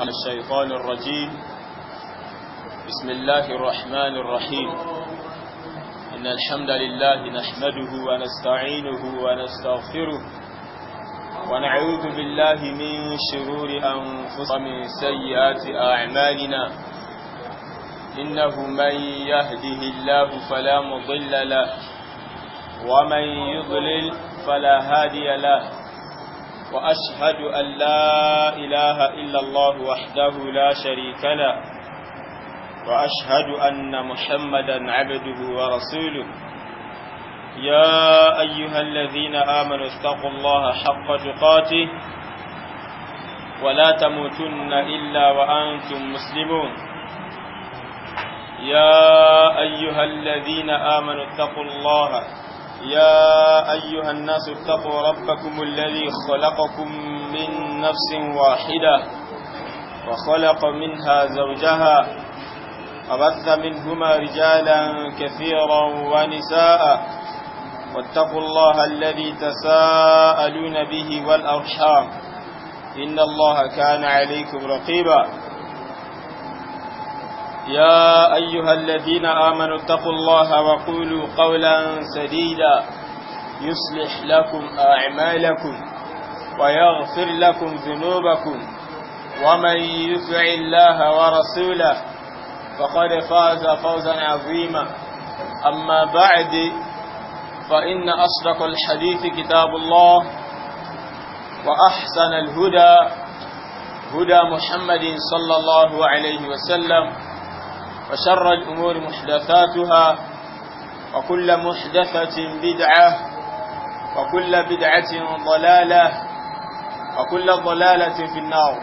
الشيطان الرجيم. بسم الله الرحمن الرحيم. إن الحمد لله نحمده ونستعينه ونستغفره ونعوذ بالله من شرور أنفسنا ومن سيئات أعمالنا. إنه من يهده الله فلا مضل له ومن يضلل فلا هادي له. وأشهد أن لا إله إلا الله وحده لا شريك له وأشهد أن محمدا عبده ورسوله. يا أيها الذين آمنوا اتقوا الله حق تقاته ولا تموتن إلا وأنتم مسلمون. يا أيها الذين آمنوا اتقوا الله يا أيها الناس اتقوا ربكم الذي خلقكم من نفس واحدة وخلق منها زوجها وبث منهما رجالا كثيرا ونساء واتقوا الله الذي تساءلون به والأرحام إن الله كان عليكم رقيبا. يا أيها الذين آمنوا اتقوا الله وقولوا قولا سديدا يصلح لكم أعمالكم ويغفر لكم ذنوبكم ومن يطع الله ورسوله فقد فاز فوزا عظيما. أما بعد فإن أصدق الحديث كتاب الله وأحسن الهدى هدى محمد صلى الله عليه وسلم وشر الأمور محدثاتها وكل محدثة بدعة وكل بدعة ضلالة وكل ضلالة في النار.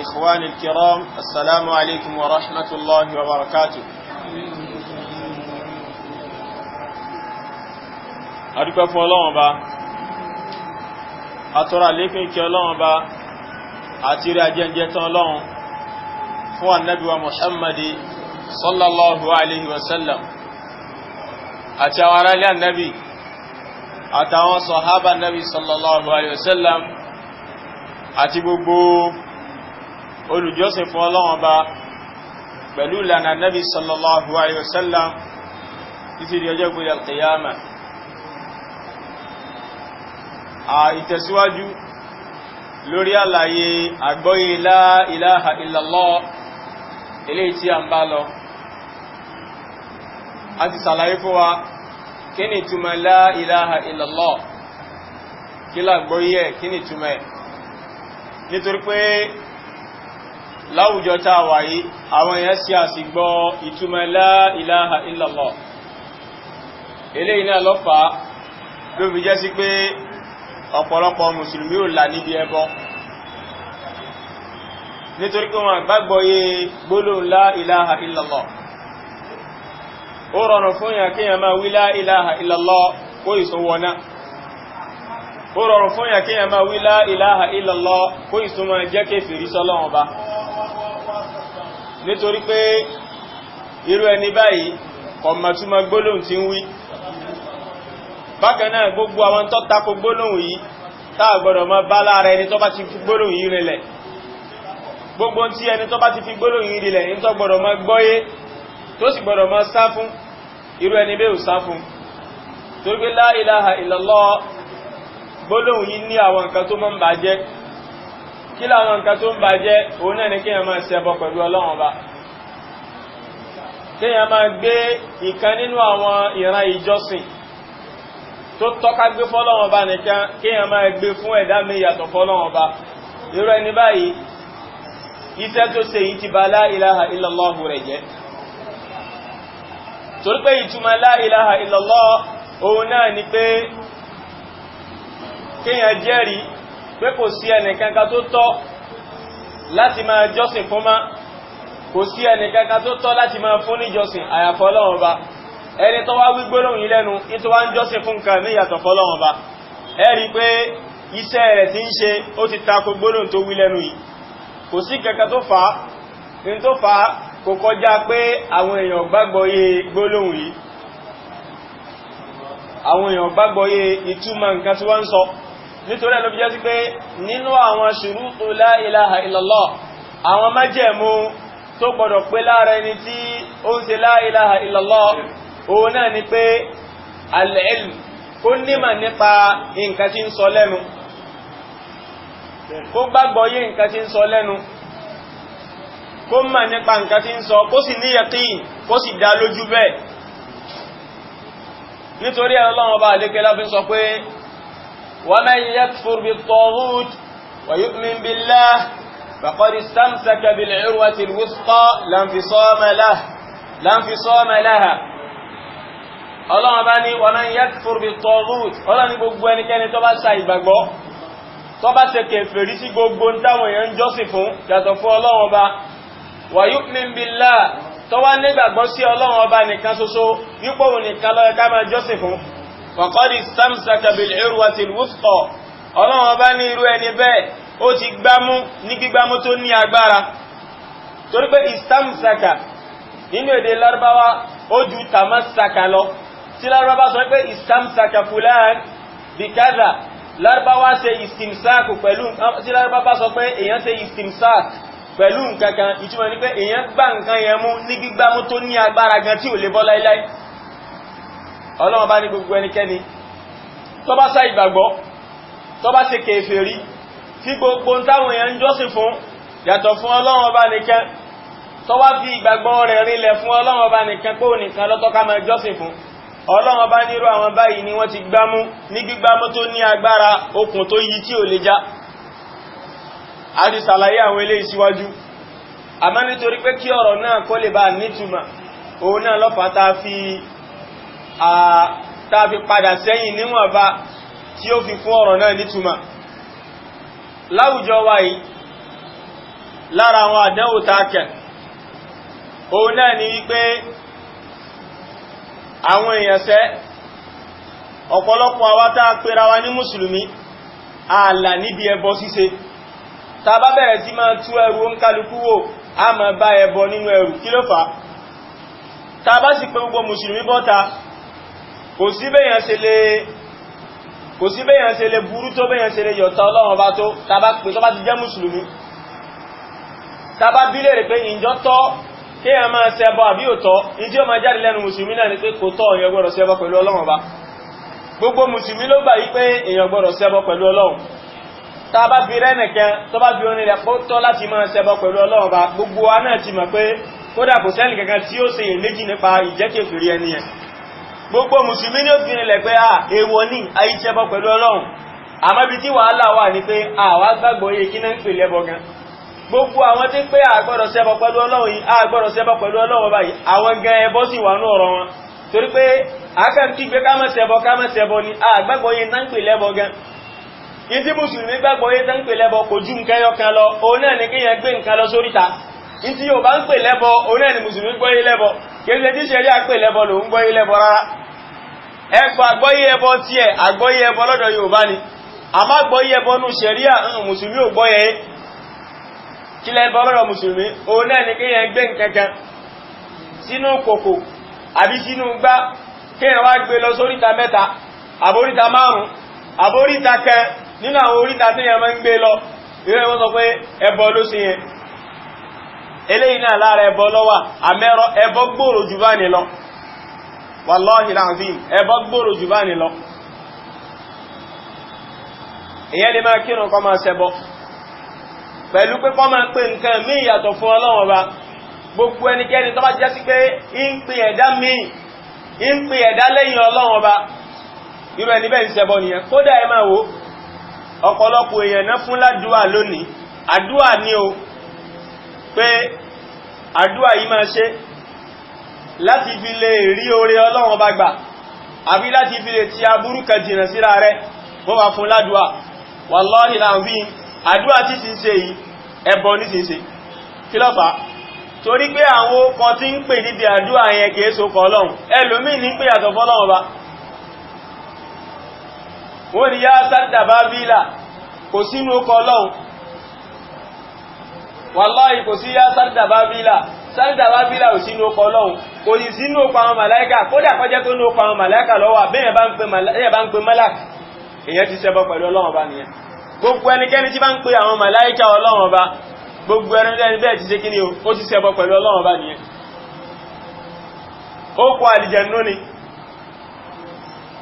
إخواني الكرام السلام عليكم ورحمة الله وبركاته. أدوك فولون با أترى لكم كيولون با أترى جنجة لون fún annabi wa muhammadi sallallahu alaihi wasallam àti àwọn ará ilé annabi àtàwọn sọ̀hábà annabi sallallahu alaihi wasallam àti gbogbo olùjọ́sìn fún Ọlọ́run Ọba pẹ̀lú ìlànà annabi sallallahu alaihi wasallam títí di ọjọ́ ìgbéyàwó al-qiyama. Ìtẹ̀síwájú lórí àlàyé àgbọ́yé la ilaha illallah eléyìí tí a ń bá lọ. A ti ṣàlàyé fún wa kí ni ìtumọ̀ la ilaha illallah, kí l'àgbọ́yé ẹ̀, kí ni ìtumọ̀ ẹ̀. Nítorí pé láwùjọ tá a wà yìí àwọn èèyàn sí àsìgbọ́ ìtumọ̀ la ilaha illallah. Eléyìí náà ló fà á ló fi jẹ́ sí pé ọ̀pọ̀lọpọ̀ mùsùlùmí ò là níbi ẹbọ, nítorí pé wọn gbàgbọ́ yé gbólóhùn la ilaha illallah. Ó rọrùn fún yàn kí yàn máa wí la ilaha illallah kó ìsúnwọ́ná. Ó rọrùn fún yàn kí yàn máa wí la ilaha illallah kó ìsúnmọ́ jẹ́ kéfèrí sọ́lọ́run Ọba. Nítorí pé irú ẹni báyìí ọmọtúmọ̀ gbólóhùn tí ń wí. Bákan náà gbogbo àwọn tó tako gbólóhùn yìí táà gbọ́dọ̀ máa bá lára ẹni tó bá ti fi gbólóhùn yìí rinlẹ̀. Gbogbo tí ẹni tó bá ti fi gbólóhùn yìí rinlẹ̀ ní tó gbọ́dọ̀ máa gbọ́yé tó sì gbọ́dọ̀ máa sá fún, irú ẹni bẹ́ẹ̀ ò sá fún. Torí pé la ilaha illallah gbólóhùn yìí ní àwọn nǹkan tó máa ń bàjẹ́. Kí láwọn nǹkan tó ń bàjẹ́? Òun náà ni kéèyàn máa ṣẹbọ pẹ̀lú Ọlọ́run Ọba. Kéèyàn máa gbé ìkan nínú àwọn ìran ìjọsìn tó tọ́ka gbé fọ́lọ́run Ọba nìkan kéèyàn máa gbé fún ẹ̀dá mi yàtọ̀ fọ́lọ́run Ọba. Irú ẹni báyìí iṣẹ́ tó ṣe yìí ti bà la ilaha illallah rẹ̀ jẹ́. Torí pé ìtumọ̀ la ilaha illallah òun náà ni pé kéèyàn jẹ́rìí pé kò sí ẹnìkankan tó tọ́ láti máa jọ́sìn fún má, kò sí ẹnìkankan tó tọ́ láti máa fún ní jọ́sìn àyàfọ́ Ọlọ́run Ọba. Ẹni tó wá wí gbólóhùn yìí lẹ́nu ní tó wá ń jọ́sìn fún nǹkan ní ìyàtọ̀ fọ́lọ́run Ọba, ẹ rí pé iṣẹ́ rẹ̀ tí ń ṣe ó ti tako gbólóhùn tó wí lẹ́nu yìí. Kò sí kankan tó fà á, ní tó fà á kò kọjá pé àwọn èèyàn gbàgbọ́ yé gbólóhùn yìí. Àwọn èèyàn gbàgbọ́ yé ìtumọ̀ nǹkan tí wọ́n ń sọ. nítorí ẹ̀lọ́bí jẹ́ sí pé nínú àwọn ṣùrútù la ilaha illallah àwọn májẹ̀mú tó gbọdọ̀ pé lára ẹni tí ó ń ṣe la ilaha illallah òun náà ni pé al-ilm kó nímọ̀ nípa nǹkan tí ń sọ lẹ́nu, kó gbàgbọ́ yé nǹkan tí ń sọ lẹ́nu, kó mọ̀ nípa nǹkan tí ń sọ, kó sì ní yaqin, kó sì dá lójú bẹ́ẹ̀. nítorí Ọlọ́run bá lékẹ́ láfin sọ pé wa man yakfur bit-taghut wa yu'min billah faqad istamsaka bil-'urwati al-wuthqa la infisama laha. Ọlọ́run bá ní wa man yakfur bit-taghut, Ọlọ́run ní gbogbo ẹnikẹ́ni tó bá sa ìgbàgbọ́, tó bá ṣe kèfèrí sí gbogbo táwọn èèyàn jọ́sìn fún yàtọ̀ fún Ọlọ́run bá, wa yu'min billah, tó wá nígbàgbọ́ sí Ọlọ́run ọba nìkan ṣoṣo wípé òun nìkan ló yẹ ká máa jọ́sìn fún, faqad istamsaka bil-'urwati al-wuthqa, Ọlọ́run ọba ní irú ẹni bẹ́ẹ̀ ó ti gbámú ní gbígbámú tó ní agbára. torí pé istamsaka nínú èdè Lárúbáwá ó ju tamassaka lọ. tí Lárúbáwá sọ pé istamsaka fulan bi kadha, Lárúbáwá ṣe istimsak pẹ̀lú, tí Lárúbáwá sọ pé èèyàn ṣe istimsak pẹ̀lú nǹkankan, ìtumọ̀ ní pé èèyàn gbá nǹkan yẹn mú ní gbígbámú tó ní agbára gan tí ò lè bọ́ láíláí. Ọlọ́run bá ní gbogbo ẹnikẹ́ni tó bá sá ìgbàgbọ́, tó bá ṣe kèfèrí tí gbogbo táwọn èèyàn ń jọ́sìn fún yàtọ̀ fún Ọlọ́run ọba nìkan, tó wá fi ìgbàgbọ́ rẹ̀ rinlẹ̀ fún Ọlọ́run ọba nìkan pé òun nìkan ló tọ́ ká máa jọ́sìn fún, Ọlọ́run ọba nírú àwọn báyìí ni wọ́n ti gbámú ní gbígbámú tó ní agbára, okùn tó yí tí ò lè já. a ti ṣàlàyé àwọn eléyìí síwájú, àmọ́ nítorí pé kí ọ̀rọ̀ náà kó lè bá nítumọ̀, òun náà ló fà tá fi padà sẹ́yìn níwọ̀nba tí ó fi fún ọ̀rọ̀ náà nítumọ̀. láwùjọ wa yìí, lára àwọn àdánwò tákẹ̀ òun náà ni wípé àwọn èèyàn sẹ́ ọ̀pọ̀lọpọ̀ àwa tá a pera wa ní mùsùlùmí ààlà níbi ẹbọ ṣíṣe. tá bá bẹ̀rẹ̀ sí máa tú ẹrù oníkálukú wò, a máa bá ẹbọ nínú ẹrù. kí ló fà á? tá bá sì pé gbogbo mùsùlùmí bọ́ta, kò sí béèyàn ṣe lè burú tó, béèyàn ṣe lè yọ̀tá Ọlọ́run bá tó, tá bá pè tó bá ti jẹ́ mùsùlùmí. tá bá bí léèrè pé ìjọ tọ́ kí èèyàn máa ṣẹbọ àbí òtọ́, ní tí ó máa jáde lẹ́nu mùsùlùmí náà ni pé kò tọ́, èèyàn gbọ́dọ̀ ṣẹbọ pẹ̀lú Ọlọ́run bá. gbogbo mùsùlùmí ló gbà yí pé èèyàn gbọ́dọ̀ ṣẹbọ pẹ̀lú Ọlọ́run. tá bá fi rẹ́nìkan tó bá fi orin rẹ̀ pọ́ tọ́ láti máa ṣẹbọ pẹ̀lú Ọlọ́run bá, gbogbo wa náà ti mọ̀ pé kódà kò sẹ́nì kankan tí ó ṣe iyèméjì nípa ìjẹ́kèfèrí ẹni yẹn. gbogbo mùsùlùmí ní ó fi rinlẹ̀ pé èèwọ̀ ní àìṣẹbọ pẹ̀lú Ọlọ́run. àmọ́ ibi tí wàhálà wà ní pé àwa gbàgbọ́ yé kí náà ń pè lẹ́bọ gan. gbogbo àwọn tí ń pé àgbọ́dọ̀ ṣẹbọ pẹ̀lú Ọlọ́run yìí, àgbọ́dọ̀ ṣẹbọ pẹ̀lú Ọlọ́run báyìí, àwọn gan ẹbọ sì wà ní ọ̀rọ̀ wọn. torí pé àkàntí pé ká má ṣẹbọ ni àgbàgbọ́ yé náà ń pè lẹ́bọ gan. ìdí mùsùlùmí gbàgbọ́ yé náà ń pè lẹ́bọ kò ju nǹkan ẹyọkan lọ, òun náà ni kéèyàn gbé nǹkan lọ sóríta. ìdí yóò bá ń pè lẹ́bọ, òun náà ni mùsùlùmí gbọ́ yé lẹ́bọ, kí ẹ tí ṣẹ̀rí àpè lẹ́bọ lòun gbọ́ yé lẹ́bọ rárá. ẹgbà àgbọ́yé ẹbọ tí ẹ àgbọ́yé ẹbọ lọ́dọ̀ Yorùbá ni, àmọ́ àgbọ́yé ẹbọ nù ṣẹ̀ríà mùsùlùmí ò gbọ́yé. kí lẹ́bọ lọ́dọ̀ mùsùlùmí? òun náà ni kéèyàn gbé nǹkankan sínú kòkò àbí sínú gbá, kéèyàn wá gbé lọ sóríta 3 àbóríta 5 àbóríta kan nínú àwọn oríta tí èèyàn máa ń gbé lọ. ìrẹ́ wọ́n sọ pé ẹbọ ló ṣe yẹn. eléyìí náà lára ẹbọ lọ́wà, àmẹ́rọ ẹbọ gbòòrò jù bá ní lọ. Wallahi láàfin ẹbọ gbòòrò jù bá ní lọ. èyẹ́ lè máa kírun kó máa ṣẹbọ pẹ̀lú pé kó máa pè nǹkan mí ìyàtọ̀ fún Ọlọ́run Ọba. gbogbo ẹnikẹ́ni tó bá jẹ́ sí pé ń pè ẹ̀dá míì, ń pè ẹ̀dá lẹ́yìn Ọlọ́run Ọba, irú ẹni bẹ́ẹ̀ ń ṣẹbọ nìyẹn. kódà ẹ máa wò ọ̀pọ̀lọpọ̀ èèyàn náà fún ládùúà lónìí, àdúà ní o pé àdúà yìí máa ṣe láti fi lè rí oore Ọlọ́run Ọba gbà, àbí láti fi lè ti aburú kan jìnà síra rẹ̀, wọ́n wá fún ládùúà. Wallahi láàrín àdúà tí sì ń ṣe yìí ẹbọ ní sì ń ṣe. kí ló fà? torí pé àwọn ọkọ̀ tí ń pè níbi àdúà yẹn kìí sókọ Ọlọ́run, ẹlòmíì ní pé yàtọ̀ fọ́lọ́run Ọba. wọ́n ni yá sádà bá bílà, kò sínú ọkọ̀ Ọlọ́run. Wallahi kò sí yá sádà bá bílà, sádà bá bílà ò sínú ọkọ̀ Ọlọ́run, kò ní sínú ọkọ̀ àwọn màláíkà. kódà kọjẹ́ tó ní ọkọ̀ àwọn màláíkà lọ́wọ́, bẹ́ẹ̀ bá ń pe málàkì, èyàn ti ṣẹbọ pẹ̀lú Ọlọ́run Ọba nìyẹn. gbogbo ẹnikẹ́ni tí bá ń pe àwọn màláíkà Ọlọ́run Ọba, gbogbo ẹni bẹ́ẹ̀ ti ṣe kí ni ó ti ṣẹbọ pẹ̀lú Ọlọ́run Ọba nìyẹn. Ó kọ àlìjẹ̀nú ni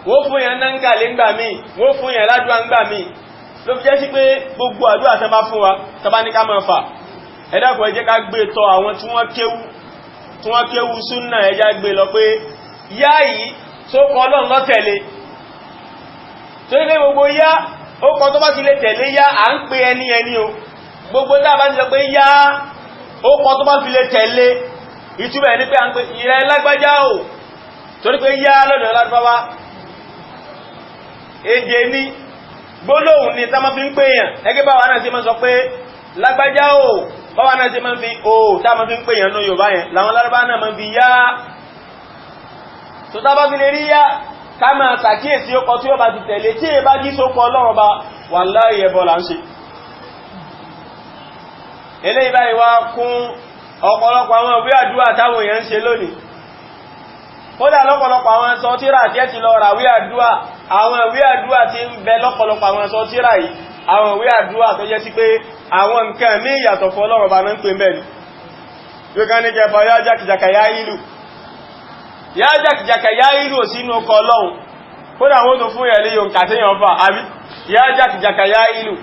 wọ́n fún yẹn náà ń kàlẹ̀ ńgbà míì wọ́n fún yẹn ládùá ńgbà míì ló fi jẹ́ sí pé gbogbo àdúrà tẹ́ bá fún wa tẹ́ bá ní ká máa fà ẹ dákun ẹ jẹ́ ká gbé tọ̀ àwọn tí wọ́n kéwú súnnà ẹ jẹ́ gbé lọ pé yá yìí tó kọ Ọlọ́run ló tẹ̀lé tó ní pé gbogbo yá ó kọ tó bá ti lè tẹ̀lé yá à ń pè ẹni o gbogbo tá a bá ti sọ pé yá ó kọ tó bá fi lè tẹ̀lé ìtumọ̀ ní pé à ń pè ìrẹ́ lágbájá o torí pé yá lọ́dọ̀ ládùbáwá èdè ní gbólóhùn ní tá máa fi ń pè yàn ẹgbẹ́ báwa náà ṣe máa sọ pé lágbájá o báwa náà ṣe máa fi o tá máa fi ń pè yàn ní Yorùbá yẹn làwọn lárúbá náà máa fi yá tó tá bá fi lè rí yá ká máa ṣàkíyèsí ọkọ̀ tí ó bá ti tẹ̀lé tí è bá jí sókọ̀ Ọlọ́run bá wàláhì ẹbọ là ń ṣe. Eléyìí báyìí wá kún ọ̀pọ̀lọpọ̀ àwọn ìwé àdúrà táwọn èèyàn ń ṣe lónìí. Kódà lọ́pọ̀lọpọ̀ àwọn ẹ̀sọ́ tíra tí ẹ ti lọ ra ìwé àdúrà, àwọn ìwé àdúrà tí ń bẹ lọ́pọ̀lọpọ̀ àwọn ẹ̀sọ́ tíra yìí, àwọn ìwé àdúrà tó jẹ́ sí pé àwọn nǹkan mí ìyàtọ̀ fún Ọlọ́run bá náà ń pè mẹ́rin. Yóò ká ní kẹfà yá jákìjàkà yá ìlú. Yá jákìjàkà yá ìlú ò sínú ọkọ̀ Ọlọ́run. Kódà wọ́n tó fún ẹ̀lẹ́ yóò kàtíyàn fà, àbí? Yá jákìjàkà yá ìlú.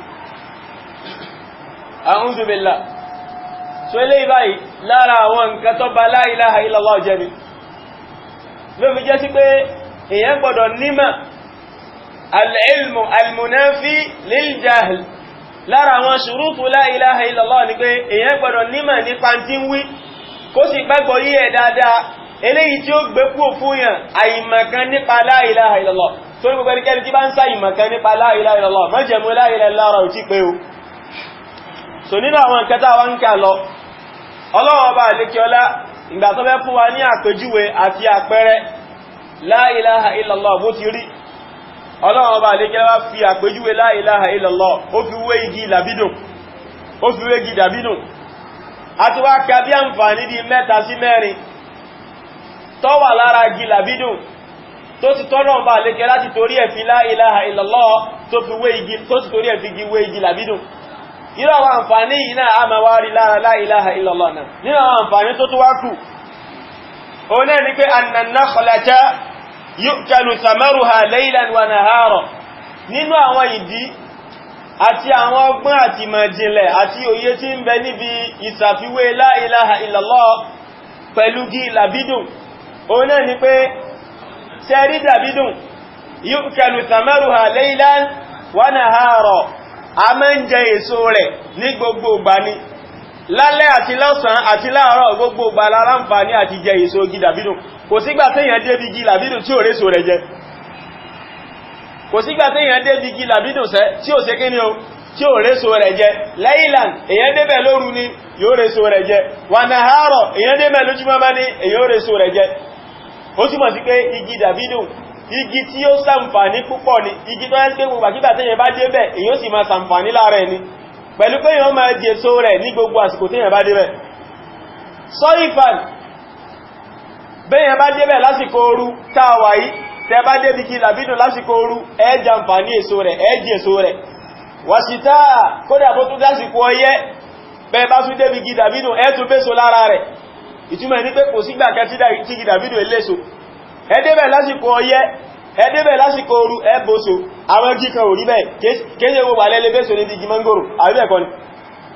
A'udhu billah. So ilé ìbáyìí lára àwọn nǹkan tó bá la ilaha illallah jẹ́ ni. Ló fi jẹ́ sí pé èyàn gbọ́dọ̀ nímọ̀ al-ilmu al-munafi lil-jahl. Lára àwọn ṣùrútù la ilaha illallah ni pé èyàn gbọ́dọ̀ nímọ̀ nípa tí ń wí kó sì gbàgbọ́ yí ẹ̀ dáadáa eléyìí tí ó gbé kúrò fún yàn àìmọ̀kan nípa la ilaha illallah. Torí gbogbo ẹnikẹ́ni tí bá ń sá ìmọ̀kan nípa la ilaha illallah májẹ̀mú la ilaha illallah ò tí pé o. So nínú àwọn nǹkan tá wá ń kà lọ Ọlọ́run Ọba àlékiọlá ìgbà tó fẹ́ fún wa ní àpèjúwe àti àpẹẹrẹ la ilaha illallah bó ti rí Ọlọ́run Ọba àlékiọlá fi àpèjúwe la ilaha illallah ó fi wé igi làbídùn ó fi wé igi dàbídùn àti wá ká bí àǹfààní di 3 sí 4 tó wà lára igi làbídùn tó ti tọ́lọ́run Ọba àlékiọlá láti torí ẹ̀ fi la ilaha illallah tó fi wé igi tó ti torí ẹ̀ fi igi wé igi làbídùn. Irú àwọn àǹfààní yìí náà a máa wá rí lára la ilaha illallah náà. Nínú àwọn àǹfààní tó tó wá kù, ó náà ni pé an-nakhlata yu'kalu thamaruha laylan wa nahara. Nínú àwọn ìdí àti àwọn ọgbọ́n àti ìmọ̀jìnlẹ̀ àti òye tí ń bẹ níbi ìsàfiwé la ilaha illallah pẹ̀lú igi làbídùn, ó náà ni pé sẹ́rí dàbídùn yu'kalu thamaruha laylan wa nahara. A máa ń jẹ èso rẹ̀ ní gbogbo ìgbà ni lálẹ́ àti lọ́sàn àti láàárọ̀ gbogbo ìgbà láǹfààní àti jẹ èso igi dàbídùn. Kò sígbà téèyàn débi igi làbídùn tí ò réso rẹ̀ jẹ. Kò sígbà téèyàn débi igi làbídùn tí ò ṣe kí ni o tí ò réso rẹ̀ jẹ. Laylan èyàn débẹ̀ lóru ni yóò réso rẹ̀ jẹ. Wa nahara èyàn débẹ̀ lójúmọ́ bá ní èyàn ó réso rẹ̀ jẹ. Ó túmọ̀ sí pé igi dàbídùn igi tí ó ṣàǹfààní púpọ̀ ni igi tó yẹ́ pé gbogbo àkígbà tẹ́yẹ bá débẹ̀ èyí ó sì máa ṣàǹfààní lára ẹni pẹ̀lú pé yíò máa jẹ èso rẹ̀ ní gbogbo àsìkò tẹ́yẹ bá débẹ̀. Sọ́ìfàn bẹ́yẹ bá débẹ̀ lásìkò ooru táwà yìí tẹ́ bá débi igi làbídùn lásìkò ooru ẹ jàǹfààní èso rẹ̀ ẹ jẹ èso rẹ̀. Wàṣítà kódà bó tún dásìkò ọyẹ́ bẹ́ẹ̀ bá tún débi igi làbídùn ẹ tún béso lára rẹ̀. Ìtumọ̀ ní pé kò sígbà kan tí igi làbídùn eléso ẹdẹ́bẹ̀ lásìkò ọyẹ́ ẹdẹ́bẹ̀ lásìkò ooru ẹbọ́sọ àwọn igi kan ò rí bẹ́ẹ̀ kéèṣe gbogbo alẹ́lẹ́ bẹ́sọ ní igi mangoro àríbẹ̀kọ́ ni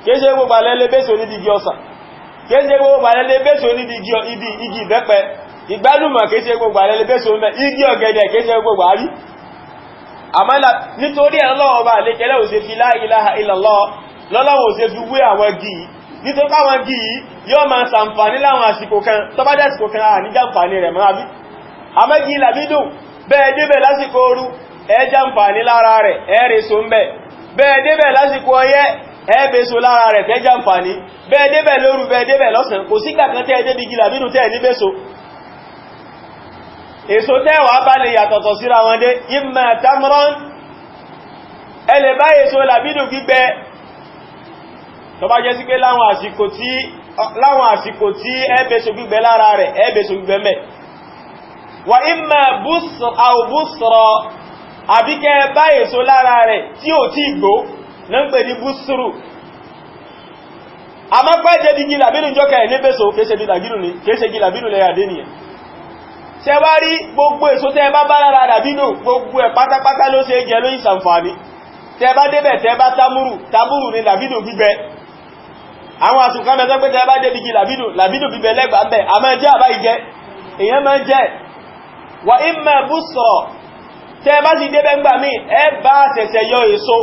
kéèṣe gbogbo alẹ́lẹ́ bẹ́sọ ní igi ọsàn kéèṣe gbogbo alẹ́lẹ́ bẹ́sọ ní igi ìbẹ́pẹ ìgbálùmọ̀ kéèṣe gbogbo alẹ́lẹ́ bẹ́sọ ní igi ọ̀gẹ̀dẹ̀ kéèṣe gbogbo àrí àmọ́lá nítorí Ọlọ́run Ọba àlékẹ́lẹ́ ò ṣe fi la ilaha illallah lọ́lọ́wọ́ ò ṣe fi wé àwọn igi yìí nítorí káwọn igi yìí yóò máa ṣàǹfààní láwọn àsìkò kan tọ́bádẹ́ àsìkò kan àníjàǹfààní rẹ̀ mọ́ àbí àmẹ́gì làbídùn bẹ́ẹ̀ débẹ̀ lásìkò ooru ẹjá ń fà ní lára rẹ̀ ẹ̀rẹ̀sọ ń bẹ̀ bẹ́ẹ̀ débẹ̀ lásìkò ọyẹ́ ẹ̀bẹ̀sọ lára rẹ̀ tẹ́já ń fà ní bẹ́ẹ̀ débẹ̀ lóru bẹ́ẹ̀ débẹ̀ lọ́sàn kò sígbà kan tẹ́ débigi làbídùn tẹ́ ní bẹ́sọ èso tẹ́wàá bá lè yàtọ̀tọ̀ síra wọn dé imma tamran ẹlẹ̀ bá èso làbídùn gbígbẹ tó bá jẹ́ sí pé láwọn àsìkò tí ẹ̀bẹ̀sọ gbígbẹ lára rẹ̀ ẹ̀bẹ̀sọ gbígbẹ mẹ́ wà imma búsrọ̀ àbíkẹ́ bá èso lára rẹ̀ tí ò tí gbó náà ń pè ní búsrù àmọ́ pẹ́ jẹ́ digi làbínú jọ́kẹ́ ẹ̀ níbẹ̀sọ̀ kéṣe bí làbínú ni kéṣe bí làbínú lẹ́yà dé nìyẹn ṣe wá rí gbogbo èso tẹ́ bá bá lára làbínú gbogbo ẹ̀ pátápátá ló ṣe jẹ lóyìn sàǹfààní tẹ́ bá débẹ̀ tẹ́ bá tábúrù ni làbínú gbígbẹ àwọn àsùnkán mẹ́sọ́ pé tẹ́ bá dé digi làbínú gbígbẹ lẹ́gbàá bẹ̀ àmọ́ jẹ́ àbá ìjẹ́ èèyàn máa ń jẹ́ wà ìmọ̀ búsọ̀ tẹ́ bá sì débẹ̀ ńgbà míì ẹ bá ṣẹ̀ṣẹ̀ yọ èso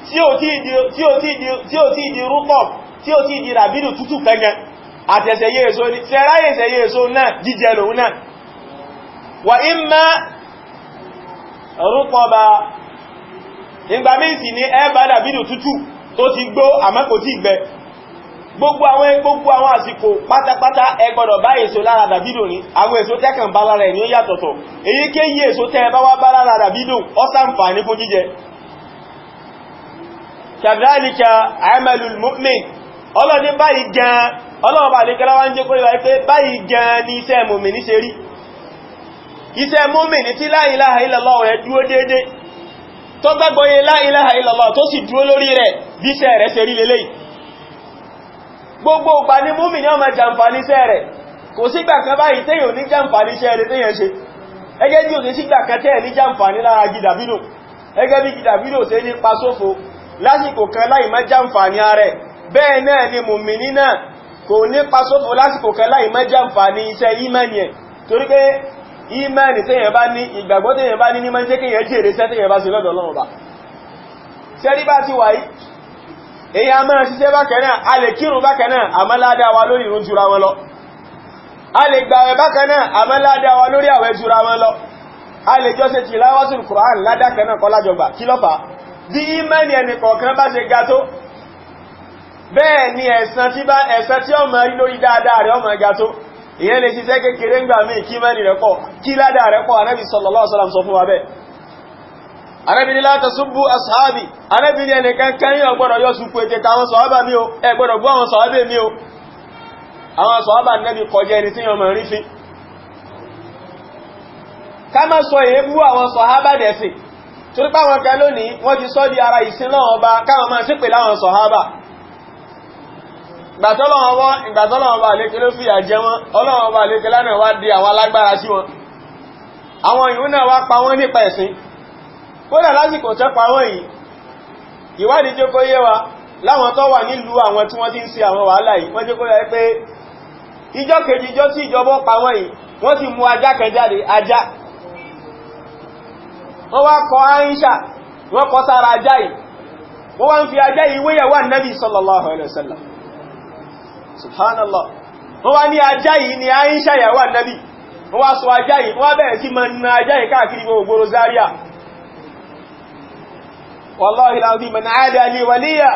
tí ò tí di rúpọ̀ tí ó ti di ràbínú tútù pẹ́gẹn àtẹ̀sẹ̀ yé èso ní ṣẹ́ráyẹ̀sẹ̀ yé èso náà jíjẹ lòun náà wà ìmá rúpọ̀bà ìgbà méjì ní ẹbà ràbínú tútù tó ti gbó àmọ́ kò tí gbẹ gbogbo àwọn àsìkò pátápátá ẹ gbọ́dọ̀ bá èso lára ràbínú ní àwọn èso tẹ́kàn bá lára ẹ̀ ní ó yàtọ̀tọ̀ èyíkéyìí èso tẹ́ bá wá bá lára ràbínú ó ṣàǹfààní fún jíjẹ kadhalika amalul mu'min ọlọ́ni báyìí gan ọlọ́ọ̀bà àlékẹ́lá wá ń jẹ́ kó ìwà pé báyìí gan ní iṣẹ́ mùmínì ṣe rí iṣẹ́ mùmínì tí la ilaha illallah rẹ̀ dúró déédé tó gbàgbọ́yé la ilaha illallah tó sì dúró lórí rẹ̀ bí iṣẹ́ rẹ̀ ṣe rí lélẹ́yìí gbogbo ìgbà ni mùmínì ó máa jàǹfààní iṣẹ́ rẹ̀ kò sígbà kan báyìí téèyàn ní jàǹfààní iṣẹ́ rẹ̀ téèyàn ṣe ẹgẹ́ bí òní sígbà kan téèyàn ní jàǹfààní lára gidàbínú ẹgẹ́ bí gidàbínú ṣe ní pa sófo lásìkò kan láì má jàǹfààní ààrẹ bẹ́ẹ̀ náà ni mùmìnì náà kò ní pasófò lásìkò kan láì má jàǹfààní iṣẹ́ ìmánì ẹ̀ torí pé ìmánì tẹ́yàn bá ní ìgbàgbọ́ tẹ́yàn bá ní máa ń jẹ́ kéyàn jèrè iṣẹ́ tẹ́yàn bá ṣe lọ́dọ̀ Ọlọ́run bá sẹ́rí bá ti wáyé èyí a máa ṣiṣẹ́ bákan náà a lè kírun bákan náà àmọ́ ládá wa lórí ìrun jura wọn lọ a lè gbààwẹ̀ bákan náà àmọ́ ládá wa lórí àwẹ̀ jura wọn lọ a lè jọ ṣe tìláwàtul Qur'an ládá kan náà kọ́ lájọgbà kí ló fà bí ìmánì ẹnì kọ̀ọ̀kan bá ṣe ga tó bẹ́ẹ̀ ni ẹ̀san tí ọmọ rí lórí dáadáa rẹ̀ ọmọ ga tó ìyẹn lè ṣiṣẹ́ kékeré ń gbà mí kí mẹ́ni rẹ̀ pọ̀ kí ládàá rẹ̀ pọ̀ Ànábì sallallahu alaihi wasallam sọ fún wa bẹ́ẹ̀ Ànábì ní la tasubbu ashabi Ànábì ní ẹnìkan kan yíò gbọ́dọ̀ yọ sùpù ètè káwọn sọ̀hábà mi o ẹ gbọ́dọ̀ gbọ́ àwọn sọ̀hábà mi o àwọn sọ̀hábà Ànábì kọjá ẹni tí yọ mọ̀ rí fi ká má sọ èébú àwọn sọ̀hábà dẹ̀sìn torí páwọn kan lónìí wọ́n ti sọ́ di ara ìsin náà ọba káwọn máa sí pè láwọn sọ̀hábà ìgbàtọ́lọ́wọ́ bá lékè ló fìyà jẹ wọn ọlọ́wọ́ bá lékè lánàá wá di àwọn alágbára sí wọn àwọn ìhun náà wá pa wọ́n nípa ẹ̀sìn kódà lásìkò tẹ́ pa wọ́n yìí ìwádìí jẹ́ kó yé wa láwọn tó wà nílùú àwọn tí wọ́n ti ń ṣe àwọn wàhálà yìí wọ́n jẹ́ kó yé pé ìjọ́ kejì ìjọ́ tí ìjọba pa wọ́n yìí wọ́n ti mú ajá kan jáde ajá wọ́n wá kọ Àìṣà wọ́n kọ sára ajá yìí wọ́n wá ń fi ajá yìí wéyàwó Ànábì sallallahu alaihi wasallam subhanallah wọ́n wá ní ajá yìí ni Àìṣà ìyàwó Ànábì wọ́n wá sọ ajá yìí wọ́n bẹ̀rẹ̀ sí ma na ajá yìí káàkiri gbogbo Zaria wallahi alazim man aada li waliya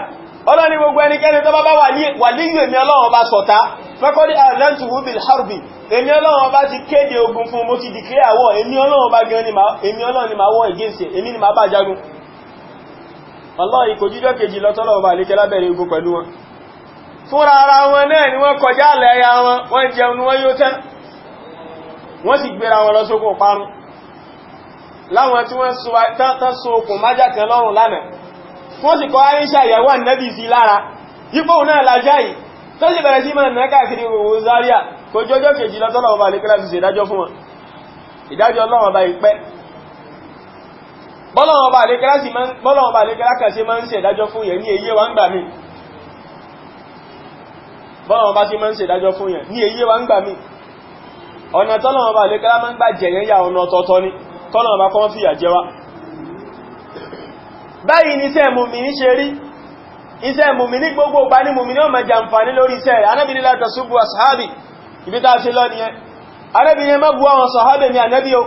ọlọ́ni gbogbo ẹnikẹ́ni tó bá bá wàlíyù èmi Ọlọ́run bá ṣọ̀tá faqad azantuhu bil harbi èmi Ọlọ́run bá ti kéde ogun fún mo ti dìklẹ́ àwọ̀ èmi Ọlọ́run bá gan ni èmi Ọlọ́run ni ma wọ́ against èmi ni ma bá jagun wallahi kò jíjọ́ kejì lọ́tọ́lọ́wọ́ bá lékẹ́ lábẹ̀rẹ̀ ogun pẹ̀lú wọn fúnra ara wọn náà ni wọ́n kọjá àlẹ́ ẹ̀yà wọn wọ́n jẹun wọ́n yóò tán wọ́n sì gbéra wọn lọ sókò parun láwọn tí wọ́n so okùn májá kan lọ́rùn lánàá wọ́n sì kọ́ Àìṣà ìyàwó Ànábì sí lára ipò náà lájá yìí tó sì bẹ̀rẹ̀ sí máa nà káàkiri gbogbo Zaria kò jọjọ́ kejì lọ́tọ́lọ́wọ́ bá lékẹ́lá fi ṣèdájọ́ fún wọn ìdájọ́ Ọlọ́run bá ìpẹ́ bọ́lọ́wọ́ bá lékẹ́lá kà sí máa ń ṣèdájọ́ fún yẹn ní èyí wa ń gbà mí bọ́lọ́wọ́ bá sí máa ń ṣèdájọ́ fún yẹn ní èyí wa ń gbà mí ọ̀nà tọ́lọ́wọ́ bá lékẹ́lá máa ń gbà jẹ̀yẹn yà ọ̀nà ọ̀tọ̀ọ̀tọ̀ ni tọ́lọ́wọ́ bá kọ́ fìyà jẹ wá báyìí ní iṣẹ́ mùmínì ṣe rí iṣẹ́ mùmínì gbogbo ọgbà ní mùmínì ó máa jàǹfààní lórí iṣẹ́ rẹ̀ Ànábì ní la tasubbu ashabi ibi tá a ṣe lọ nìyẹn Ànábì ní má bú àwọn sàhábà mi Ànábì o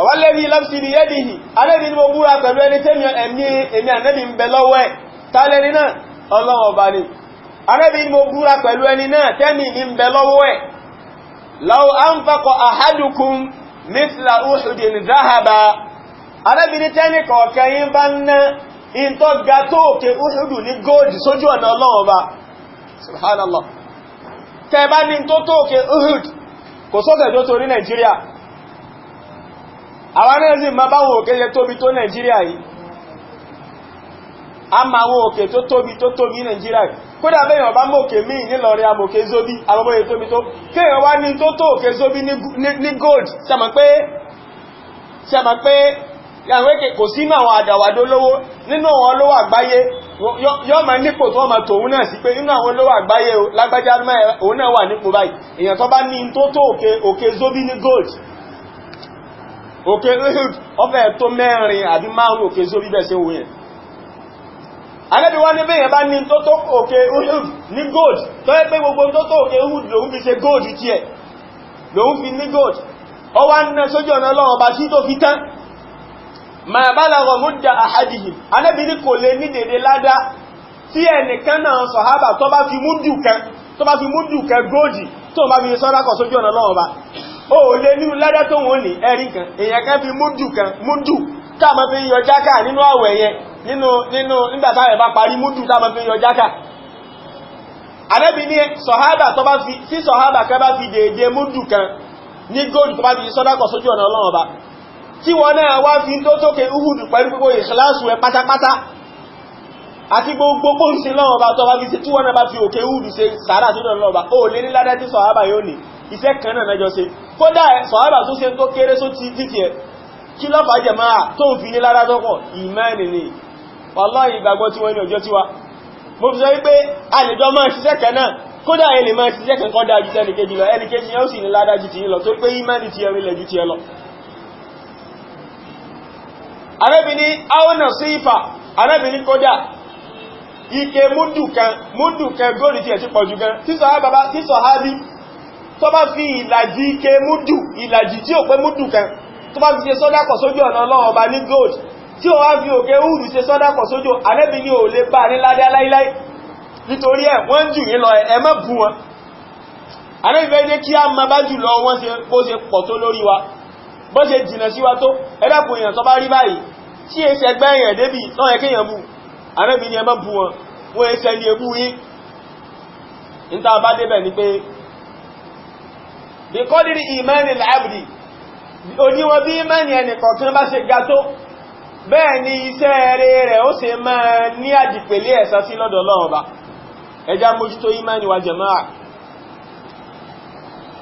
walladhi nafsi biyadihi Ànábì ní mo búra pẹ̀lú ẹni tẹ́mi èmi Ànábì ń bẹ lọ́wọ́ ẹ̀ tálẹ́ni náà Ọlọ́run ọba ni Ànábì ní mo búra pẹ̀lú ẹni náà tẹ́mi ń bẹ lọ́wọ́ ẹ̀ law anfaqa ahadukum mithla uhudin dhahaba Ànábì ní tẹ́ni kọ̀ọ̀kan yín bá ń ná in tó ga tó òkè Uhudu ní góòdì sójú ọ̀nà Ọlọ́run ọba subhanallah tẹ́ bá ní tó tó òkè Uhud kò sókè tó torí Nàìjíríà àwọn náà sì máa báwọn òkè yẹ tóbi tó Nàìjíríà yìí a ma àwọn òkè tó tóbi Nàìjíríà kódà bẹ́yàn ọba mọ́kè míì nílọrin amòkè Zobi àbọ̀bọ̀yẹ tóbi tó kéèyàn wá ní tó òkè Zobi ní gold sẹ́mọ̀ pé kò sínú àwọn àdàwàdó lówó nínú àwọn olówó àgbáyé yọ́ ma nípò tó ma tòun náà sí pé nínú àwọn olówó àgbáyé lágbájá òun náà wà nípò báyìí èyàn tó bá ní tó òkè Zobi ní gold òkè Uhud ọfẹ́ tó mẹ́rin àbí márùn òkè Zobi bẹ́ẹ̀ sí òun yẹn Ànábì wá ní bẹ́yẹn bá ní tó òkè Uhud ní gold tó yẹ pé gbogbo tó òkè Uhud lòun fi ṣe gold tí ẹ̀ lòun fi ní gold ọ wá ń ná sójú ọ̀nà Ọlọ́run ọba tí tó fi tán ma balagha mudda ahadihim Ànábì ní kò lè ní dèdè ládá tí ẹnìkan náà sàhábà tó bá fi múdù kan góòdì tó bá fi sọ́dákọ̀ sójú ọ̀nà Ọlọ́run ọba ó lè nínú ládá tó wọ́n ní ẹ̀rí kan èyàn kan fi múdù káàmà fi yọ jákà nínú àwẹ̀ yẹn nígbàtà ẹ̀ bá parí múdù káàmà fi yọ jákà Ànábì ní sàhábà tó bá fi sí sàhábà kan bá fi dèdè múdù kan ní góòdì tó bá fi sọ́dákọ̀ sójú ọ̀nà Ọlọ́run ọba tí wọ́n náà wá fi tó tókè Uhudu pẹ̀lú gbogbo ìṣẹ́láṣù ẹ pátápátá àti gbogbo ń sin lọ́wọ́ bá tọ́ bá fi ṣe tí wọ́n náà bá fi òkè Uhudu ṣe sàárà tó dọ̀ lọ́wọ́ bá ó lè ní ládá tí sọ̀hábà yóò ní iṣẹ́ kan náà mẹ́jọ ṣe kódà sọ̀hábà tó ṣe tó kéré só ti títì ẹ kí lọ́fà jẹ máa tó ń fi ní ládá tó pọ̀ ìmánì ni wallahi ìgbàgbọ́ tí wọ́n ní ọjọ́ tiwa mo fi sọ wípé a lè jọ máa ṣiṣẹ́ kan náà kódà ẹ lè máa ṣiṣẹ́ kan kọ́ dájú tẹ́nìkejì lọ ẹnìkejì yẹn ó sì ní ládá ju ti yín lọ tó pé ìmánì ti ẹrin lẹ̀ ju ti ẹ lọ Ànábì ní áwọnà sífà Ànábì ní kódà ike múdù kan góòlì tí ẹ̀ sí pọ̀jù gan tí sọ̀hábí tó bá fi ìlàjì ike múdù ìlàjì tí ò pé múdù kan tó bá fi ṣe sọ́dákọ̀ sójú ọ̀nà Ọlọ́run ọba ní gold tí ó wá fi òkè Uhud ṣe sọ́dákọ̀ sójú Ànábì ní ò lè bá ní ládá láíláí nítorí ẹ̀ wọ́n jù yín lọ ẹ má bú wọn Ànábì fẹ́ jẹ́ kí á má bá jù lọ wọ́n ṣe pọ̀ tó lórí wa bó ṣe jìnà sí wa tó ẹ̀dàkùn èèyàn tó bá rí báyìí tí è ṣe ẹgbẹ́ èèyàn débì náà yẹ kéèyàn bú Ànábì ní ẹ má bú wọn wọ́n è ṣe ní ebú yín níta bá débẹ̀ ni pé bí kọ́dìrí ìmánì l'abdi òníwọ̀n bí ìmánì ẹnì kọ̀ọ̀kan bá ṣe ga tó bẹ́ẹ̀ ni iṣẹ́ rẹ̀ ó ṣe máa ní àdìpẹ̀lẹ̀ ẹ̀san sí lọ́dọ̀ Ọlọ́run Ọba ẹjá mójútó ìmánì wa jàmáà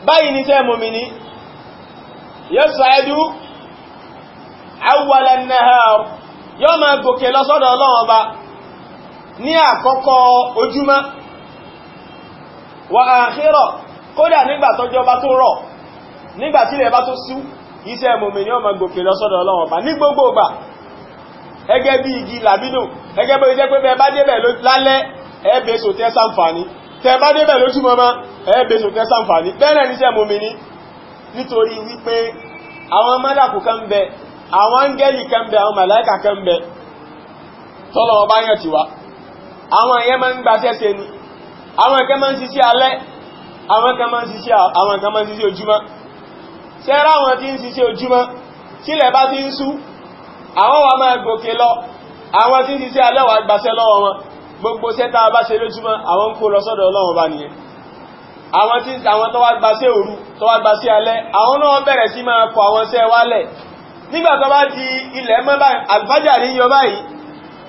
báyìí ní iṣẹ́ mùmínì yas'adu awwala an-nahar yóò máa gòkè lọ sọ́dọ̀ Ọlọ́run Ọba ní àkọ́kọ́ ojúmọ́ wa akhira kódà nígbà tọ́jọ́ bá tó rọ̀ nígbà tí ilẹ̀ bá tó ṣú iṣẹ́ mùmínì yóò máa gòkè lọ sọ́dọ̀ Ọlọ́run Ọba ní gbogbo ìgbà ẹgẹ́ bí igi làbídùn ẹgẹ́ bó jẹ́ pé bẹ bá débẹ̀ lálẹ́ ẹ̀ẹ́bẹ̀ẹ́sò tẹ́ ṣàǹfààní tẹ́ bá débẹ̀ lójúmọ́mọ́ ẹ̀ẹ́bẹ̀ẹ́sò tẹ́ ṣàǹfààní bẹ́ẹ̀ ní iṣẹ́ mùmínì nítorí wípé àwọn málàkù kan bẹ àwọn áńgẹ́lì kan bẹ àwọn màláíkà kan bẹ tọ́lọ̀ ọba yàn ti wá àwọn ẹ̀yẹ máa ń gbaṣẹ́ ṣe ni àwọn ẹ̀kẹ́ máa ń ṣiṣẹ́ alẹ́ àwọn kan máa ń ṣiṣẹ́ ojúmọ́ ṣẹ́rá àwọn tí ń ṣiṣẹ́ ojúmọ́ tílẹ̀ bá ti ń ṣú àwọn wa máa gòkè lọ àwọn tí ń ṣiṣẹ́ alẹ́ wà gbaṣẹ́ lọ́wọ́ wọn gbogbo sẹ́ta bá ṣe lójúmọ́ àwọn ń kó lọ sọ́dọ̀ Ọlọ́run bá nìyẹn àwọn tó wá gbaṣẹ́ òru tó wá gbaṣẹ́ alẹ́ àwọn náà bẹ̀rẹ̀ sí máa kọ àwọn iṣẹ́ wálẹ̀ nígbà tó bá di ilẹ̀ mọ́ báyìí àlùfájàrí yọ báyìí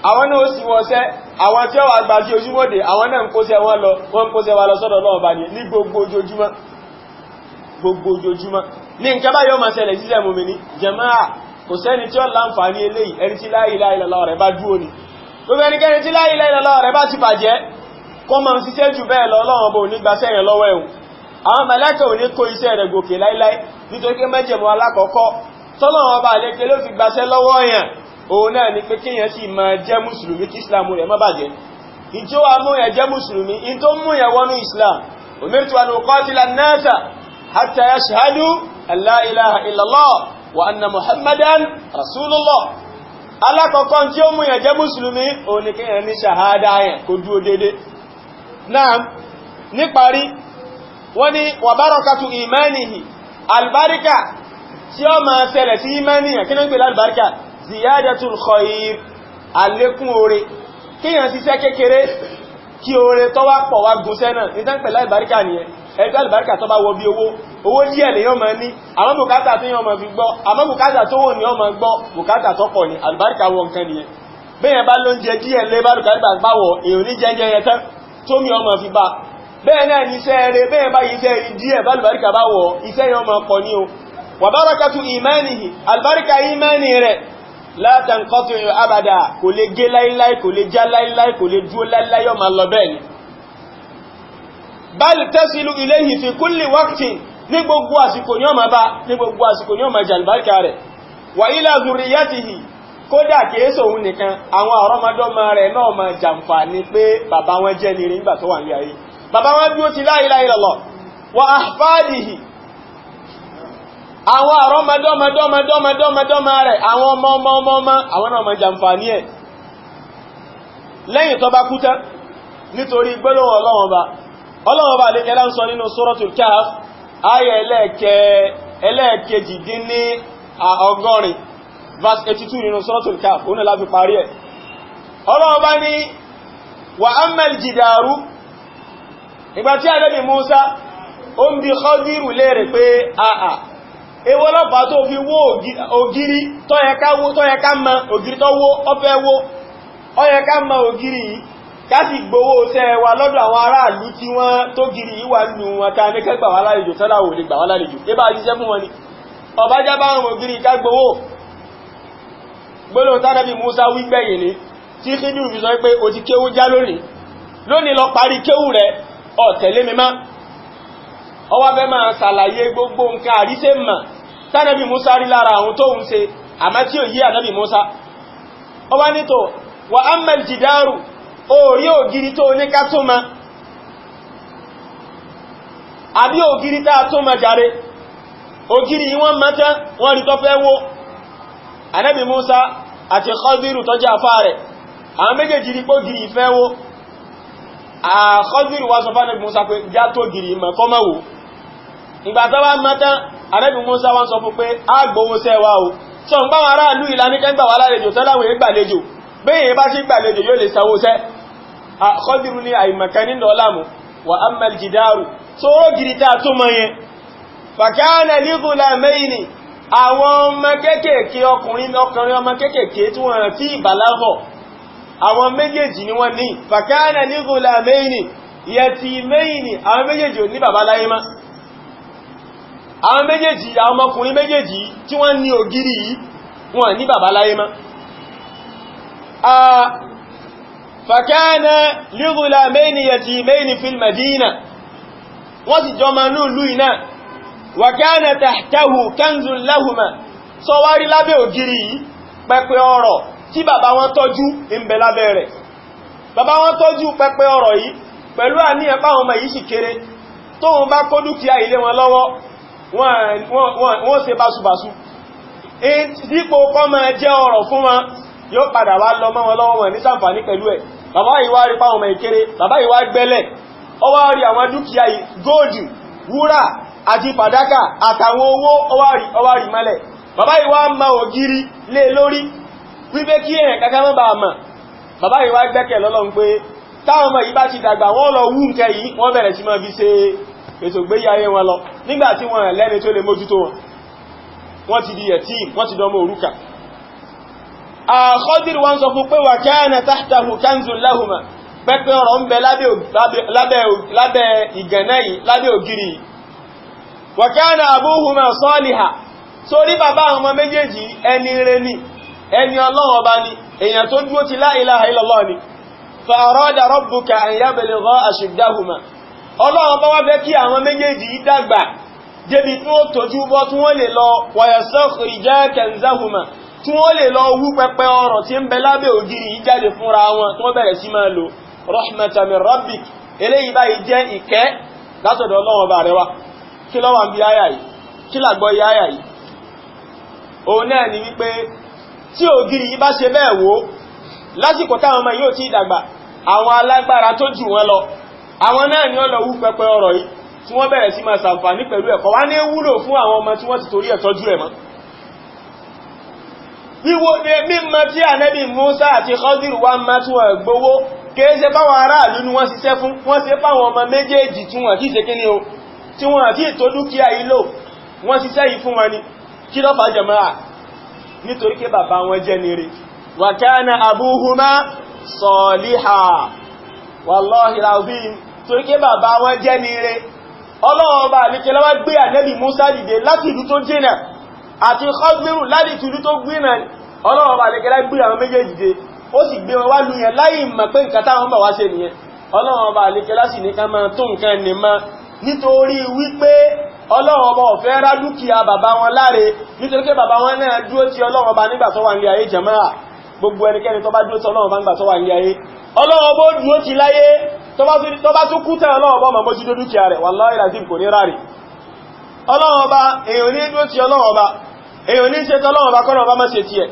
àwọn náà ó sì wọ́ṣẹ́ àwọn tí ó wà gbaṣẹ́ ojúmọ́dé àwọn náà ń kóṣẹ́ wọn lọ wọ́n ń kóṣẹ́ wa lọ sọ́dọ̀ Ọlọ́run bá ní gbogbo ojoojúmọ́ ní nǹkan báyìí ó máa ṣẹlẹ̀ síṣẹ́ mùmínì jàmáà kò sẹ́ni tí ó láǹfààní eléyìí ẹni tí la ilaha illallah rẹ̀ bá dúró ni gbogbo ẹnikẹ́ni tí la ilaha illallah rẹ̀ bá ti bàjẹ́ kọ́ máa ń ṣiṣẹ́ jù bẹ́ẹ̀ lọ Ọlọ́run bó ní gbaṣẹ́ yẹn lọ́wọ́ ẹ̀hùn àwọn màláíkà ò ní kó iṣẹ́ rẹ̀ gòkè láíláí nítorí pé májẹ̀mú alákọ̀ọ́kọ́ tọ́lọ́run ọba àlékè ló fi gbaṣẹ́ lọ́wọ́ yẹn òun náà ni pé kéèyàn sì máa jẹ́ mùsùlùmí kí ìsìlámù rẹ̀ má bàjẹ́ ìjọ wa mú yẹn jẹ́ mùsùlùmí in tó mú yẹn wọnú ìsìlám umirtu an uqatila an-nasa hatta yashhadu an la ilaha illallah wa anna muhammadan rasulullah alákọ̀ọ́kọ́ tí ó mú yẹn jẹ́ mùsùlùmí òun ni kéèyàn ní ṣàhádà yẹn kó dúró dédé náà níparí wọ́n ní wa barakatu imanihi albarika tí ó máa ṣẹlẹ̀ sí imaniyan kí náà ń pè lálbarika ziyadatul khair alékún oore kíyàn ṣiṣẹ́ kékeré kí oore tó wá pọ̀ wá gúnṣẹ́ náà ní tán pè lálbarika nìyẹn ẹgbẹ́ albarika tó bá wọ bí owó díẹ̀ lè yọ́ máa ní àmọ́ bùkátà tó yọ́ máa fi gbọ́ àmọ́ bùkátà tó wọ́n ni yọ́ máa gbọ́ bùkátà tó pọ̀ ní albarika wọ nǹkan nìyẹn bẹ́yẹn bá ló ń jẹ díẹ̀ lé bá lùkàrí bá wọ̀ èyàn ní jẹ́jẹ́ yẹn tán tó mi ọmọ fi bá bẹ́ẹ̀ náà ní iṣẹ́ rẹ̀ bẹ́yẹn bá iṣẹ́ rí díẹ̀ bá lùkàrí bá wọ̀ iṣẹ́ yẹn ọmọ pọ̀ ní o wà barakatu imanihi albarika imani rẹ̀ la tanqatu abada kò lè gé láíláí kò lè já láíláí kò lè dúó láíláí ọmọ lọ bẹ́ẹ̀ ni bal tasilu ilayhi fi kulli waqtin ní gbogbo àsìkò ní ọmọ bá ní gbogbo àsìkò ní ọmọ jẹ albarika rẹ̀ wa ila zurriyatihi kódà kìíṣò òun nìkan àwọn àrọ́mọdọ́mọ rẹ̀ náà ma jàǹfààní pé bàbá wọn jẹ́ ní nígbà tó wà ní ayé bàbá wọn bí ó ti la ilaha illallah wa ahfadihi àwọn àrọ́mọdọ́mọdọ́mọdọ́mọdọ́mọ rẹ̀ àwọn ọmọ àwọn náà ma jàǹfààní ẹ̀ lẹ́yìn tó bá kú tán nítorí gbólóhùn Ọlọ́run Ọba lè kẹ́lá ń sọ nínú Suratul Kahf ayẹ ẹlẹ́ẹ̀kejì dín ní ọgọ́rin verse 82 nínú Suratul Kahf ó ní láti parí ẹ̀ Ọlọ́run bá ní wa ammal jidaru ìgbà tí Ànábì Mùsá ó ń bi Khadiru léèrè pé àà èwo lọ́pàá tó fi wó ògiri tó yẹ ká mọ ògiri tó wó ọfẹ́ wó ó yẹ ká mọ ògiri yìí káti gbowó ṣẹ́ wa lọ́dọ̀ àwọn aráàlú tí wọ́n tó giri yìí wà nù wọn ká ní kẹgbà wá lálejò tọ́láwò lè gbà wá lálejò ẹbá jíṣẹ́ fún wọn ni ọba jábá àwọn ògiri ká gbowó gbólóhùn tánàbí Mùsá wí gbẹ̀yìn ní tí Khidiru fi sọ pé o ti kéwú já lónìí lọ parí kéwú rẹ̀ ó tẹ̀lé mi má ọwá fẹ́ máa ṣàlàyé gbogbo nǹkan àríṣẹ́ mà tánàbí Mùsá rí lára àwọn tó ń ṣe àmá tí ò yí ànábì Mùsá ọwá nítò wa ammal jidaru orí ògiri tó ní ká tó ma àbí ògiri tá tó ma jàre ògiri yìí wọ́n mọ́tá wọ́n rí tó fẹ́ wó Ànábì Mùsá àti Khadiru tó jẹ́ àfá rẹ̀ àwọn méjèèjì rí pó giri ìfẹ́ wó Khadiru wá sọ fún Ànábì Mùsá pé já tó giri ìmọ̀ kọ́ máa wò ìgbà tó wá mọ́tá Ànábì Mùsá wá sọ fún pé á gbowó sẹ́wà o sọ ń báwọn aráàlú ìlànà kẹgbà wà lálejò tẹ́láwẹ̀ gbàlejò bẹ́yìn bá sí gbàlejò yóò lè sanwó sẹ́ Khadiru ní àìmọ̀kaní lọ́lámù wa ammal jidaru tó gírí tàà tó mọ̀ yẹn fakana li ghulamaini àwọn ọmọ kéèkèé ọkùnrin ọmọ kéèkèé tí wọ́n ti ìbàlágọ̀ àwọn méjèèjì ni wọ́n ní fakana li ghulamaini yatimaini àwọn méjèèjì ò ní bàbá láyé má àwọn méjèèjì àwọn ọmọkùnrin méjèèjì tí wọ́n ní ògiri yìí wọ́n ní bàbá láyé má فكان لغلامين يتيمين في المدينة وسجما نولونا وكان تحته كنز لهما sọwárí lábẹ́ ògiri yìí pẹpẹ ọrọ̀ tí bàbá wọn tọ́jú ń bẹ lábẹ́ rẹ̀ bàbá wọn tọ́jú pẹpẹ ọrọ̀ yìí pẹ̀lú àníyàn páwọn ọmọ yìí sì kéré tóun bá kó dúkìá ilé wọn lọ́wọ́ wọ́n ṣe báṣubàṣu dípò kọ́ máa jẹ́ ọrọ̀ fún wọn yóò padà wá lọ mọ́ wọn lọ́wọ́ wọn ní ṣàǹfààní pẹ̀lú ẹ̀ bàbá yìí wá rí páwọn ọmọ ìkéré bàbá yìí wá gbẹ́lẹ̀ ó wá rí àwọn dúkìá yìí góòdù wúrà àti fàdákà àtàwọn owó ó wá rí mọ́lẹ̀ bàbá yìí wá ma ògiri lé lórí wípé kí èèyàn kankan mọ́ bá mọ̀ bàbá yìí wá gbẹ́kẹ̀ lọ́lọ́run pé táwọn ọmọ yìí bá ti dàgbà wọ́n lọ wú nǹkan yìí wọ́n bẹ̀rẹ̀ sí máa fi ṣe ètò ìgbésí ayé wọn lọ nígbà tí wọ́n lẹ́ni tó lè mójútó wọn wọ́n ti di yẹ̀tím wọ́n ti dọmọ òrukàn Khadiru wọ́n sọ fún pé wa kana tahtahu kanzun lahuma pẹ́pẹ́ ọ̀rọ̀ ń bẹ lábẹ́ ìgànná yìí lábẹ́ ògiri wa kana abuhuma saliha sórí bàbá àwọn ọmọ méjèèjì ẹni rere ni ẹni Ọlọ́run ọba ni èèyàn tó dúró ti la ilaha illallah ni fa arada rabbuka an yablugha ashiddahuma Ọlọ́run bá wá fẹ́ kí àwọn méjèèjì dàgbà débi tí ó tójú bọ́ tí wọ́n lè lọ wa yastakhrija kanzahuma tí wọ́n lè lọ wú pẹpẹ ọrọ̀ tí ń bẹ lábẹ́ ògiri yìí jáde fúnra wọn tí wọ́n bẹ̀rẹ̀ sí máa lò rahmatan min rabbik eléyìí báyìí jẹ́ ìkẹ́ látọ̀dọ̀ Ọlọ́run bá rẹwà kí ló wà ń bí áyà yìí kí làgbọ́ yí áyà yìí òun náà ni wípé tí ògiri yìí bá ṣe bẹ́ẹ̀ wó lásìkò táwọn ọmọ yóò ti dàgbà àwọn alágbára tó jù wọn lọ àwọn náà ni ó lọ wú pẹpẹ ọrọ̀ yìí tí wọ́n bẹ̀rẹ̀ sí máa ṣàǹfààní pẹ̀lú ẹ̀kọ́ wá ní wúlò fún àwọn ọmọ tí wọ́n ti torí ẹ̀ tọ́jú ẹ̀ mọ́ wíwo ní mímọ̀ tí Ànábì Mùsá àti Khadiru wá máa tún ẹ̀gbówó kéèṣe báwọn aráàlú ni wọ́n ṣiṣẹ́ fún wọ́n ṣe fáwọn ọmọ méjèèjì tí wọ́n kí ṣe kí ni o tí wọ́n àti ètò dúkìá ìlò wọ́n ṣiṣẹ́ yìí fún wọn ni kí ló fà jàmáà nítorí pé bàbá wọn jẹ́ nire wa kana abuhuma saliha wallahi alazim torí pé bàbá wọn jẹ́ ni ire Ọlọ́run bá àlékẹ́ lọ́wọ́ gbé ànábì Musa dìde láti ìlú tó jìnà àti Khadiru láti ìlú tó gbìnà Ọlọ́run bá àlékẹ́ láti gbé àwọn méjèèjì dìde ó sì gbé wọn wá lú yẹn láì mọ̀ pé nǹkan táwọn bá wá ṣe nìyẹn Ọlọ́run bá àlékẹ́ láti ní ká máa tó nǹkan ní ma nítorí wípé Ọlọ́run bá ò fẹ́ rá dúkìá bàbá wọn láre nítorí pé bàbá wọn náà dúró ti Ọlọ́run bá nígbà tó wà ní ayé jàmáà gbogbo ẹnikẹ́ni tó bá dúró ti Ọlọ́run bá nígbà tó wà ní ayé Ọlọ́run bó dúró ti láyé tó bá tún kú tán Ọlọ́run bá ma mójú tó dúkìá rẹ̀ wallahi lazim kò ní ráre Ọlọ́run bá èèyàn ní dúró ti Ọlọ́run bá èèyàn ní ṣe tọ́lọ́run bá kọ́nà bá má ṣe tiẹ̀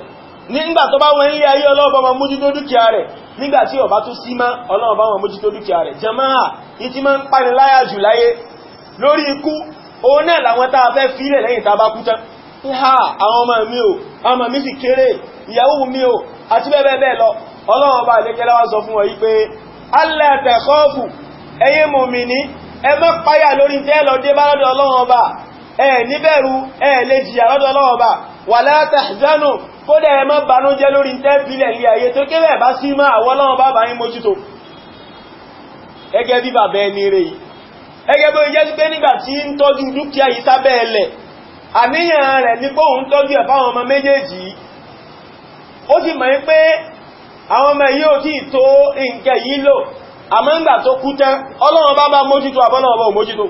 nígbà tó bá wọn ilé ayé Ọlọ́run bá ma mójú tó dúkìá rẹ̀ nígbà tí ó bá tún sí mọ́ Ọlọ́run bá ma mójú tó dúkìá rẹ̀ jàmáà ìtí máa ń pani láyà jù láyé lórí ikú òun náà làwọn tá a fẹ́ fílẹ̀ lẹ́yìn tá a bá kú tán ha àwọn ọmọ mi ò ọmọ mi sì kéré ìyàwó mi ò àti bẹ́ẹ̀ bẹ́ẹ̀ lọ Ọlọ́run bá lékẹ́lá wá sọ fún wọn yí pé alla takhafu ẹ̀yin mùmínì ẹ má páyà lórí tẹ́ lọ dé bá lọ́dọ̀ Ọlọ́run ọba ẹ ní bẹ̀rù ẹ lè jìyà lọ́dọ̀ Ọlọ́run ọba wala tahzanu kódà ẹ má banújẹ́ lórí tẹ́ bílẹ̀ ilé ayé tó kéré bá sí máa àwọn Ọlọ́run bá bá yín mójútó ẹgẹ́ bí bàbá ẹni rẹ̀ yìí ẹgẹ́ bó jẹ́ sí pé nígbà tí ń tọ́jú dúkìá yìí sábẹ́ ẹlẹ̀ àníyàn rẹ̀ ní pé òun tọ́jú ẹ̀ fáwọn ọmọ méjèèjì ó sì mọ̀ pé àwọn ọmọ yìí ò tí tó nǹkẹ́ yìí lò àmọ́ ńgbà tó kú tán Ọlọ́run bá bá mójútó àbọ́lọ́run bá mójútó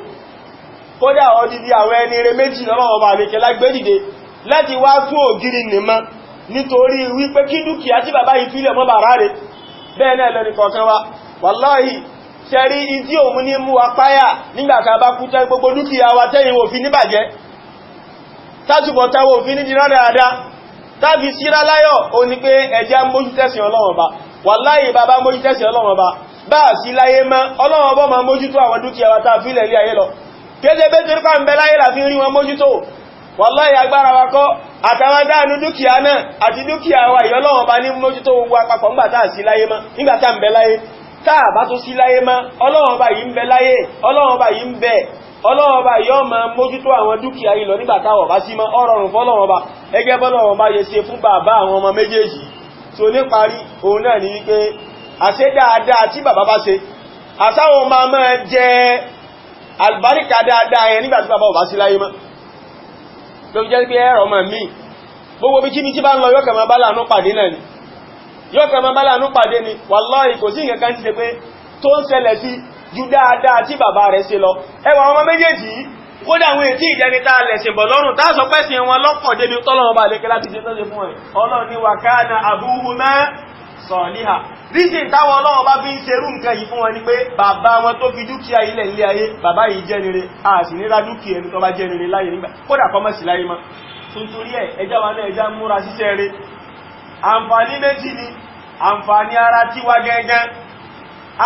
kódà odidi àwọn ẹni rẹ̀ méjì lọ́lọ́run bá lékẹ́ lágbédìde láti wá fún ògiri nìmọ́ nítorí wípé kí dúkìá tí bàbá yìí fílẹ̀ mọ́ bàrá rẹ̀ bẹ́ẹ̀ náà lẹ́ni kọ̀ọ̀kan wa wàláhì ṣẹ́rí ìdí òun ní mú wa páyà nígbàtà bá kú tán gbogbo dúkìá wa tẹ́yìn wò fi ní bàjẹ́ tátùbọ̀tá wò fi ní dínà dáadáa tàbí síra láyọ̀ o ní pé ẹjá mójútẹ́sìn Ọlọ́run Ọba wàláhì bàbá mójútẹ́sìn Ọlọ́run Ọba bá sí láyé mọ́ Ọlọ́run Ọba ma mójútó àwọn dúkìá wa tá fílẹ̀ lé ayé lọ kéde bẹ́ torí pa ń bẹ láyé láti rí wọn mójútó wàláhì agbára wa kọ́ àtàwọn dáánú dúkìá náà àti dúkìá wa Ọlọ́run Ọba ní mójútó gbogbo àpapọ̀ ńgbàtà sí láyé mọ́ nígbàtà ń bẹ láyé táà bá tó sí láyé mọ́ Ọlọ́run Ọba yìí ń bẹ láyé Ọlọ́run Ọba yìí ń bẹ Ọlọ́run Ọba yóò máa mójútó àwọn dúkìá yìí lọ nígbàtà wọ̀ bá sí mọ́ ọ̀rọ̀rùn fọ́lọ́run Ọba ẹgẹ́ bọ́lọ́run Ọba yẹ ṣe fún bàbá àwọn ọmọ méjèèjì tó ní parí òun náà ní wípé àṣẹ dáadáa tí bàbá bá ṣe àsáwọn máa máa jẹ àlùbáríkà dáadáa yẹn nígbàtí bàbá ò bá sí láyé mọ́ ló fi jẹ́ pé ẹ̀rọ ọmọ mi gbogbo bí kíbi tí bá ń lọ yóò kẹ̀mọ́ bá láàánú pàdé náà ni yóò kẹ̀mọ́ bá láàánú pàdé ni wàláhì kò sí nǹkan kan ti ṣe pé tó ń ṣẹlẹ̀ sí ju dáadáa tí bàbá rẹ̀ ṣe lọ ẹwà ọmọ méjèèjì kódà àwọn ètí ìjẹni tá lẹ̀ṣẹ̀ bọ̀ lọ́rùn tá sọ pẹ́sìn wọn lọ́pọ̀ débi tọ́lọ́run bá lékẹ́ láti ṣe tọ́ṣe fún ẹ̀ Ọlọ́run ní wa kana abuhuma saliha ríṣìn táwọn Ọlọ́run bá fi ń ṣerú nǹkan yìí fún wọn ni pé bàbá wọn tó fi dúkìá ilẹ̀ ilé ayé bàbá yìí jẹ́ nire a sì ní ra dúkìá ẹni tó bá jẹ́ nire láyé nígbà kódà kọ́mọ̀ sí láyé mọ́ nítorí ẹ̀ ẹjá wa náà ẹjá múra ṣiṣẹ́ rẹ̀ àǹfààní méjì ni àǹfààní ara tiwa gẹ́gẹ́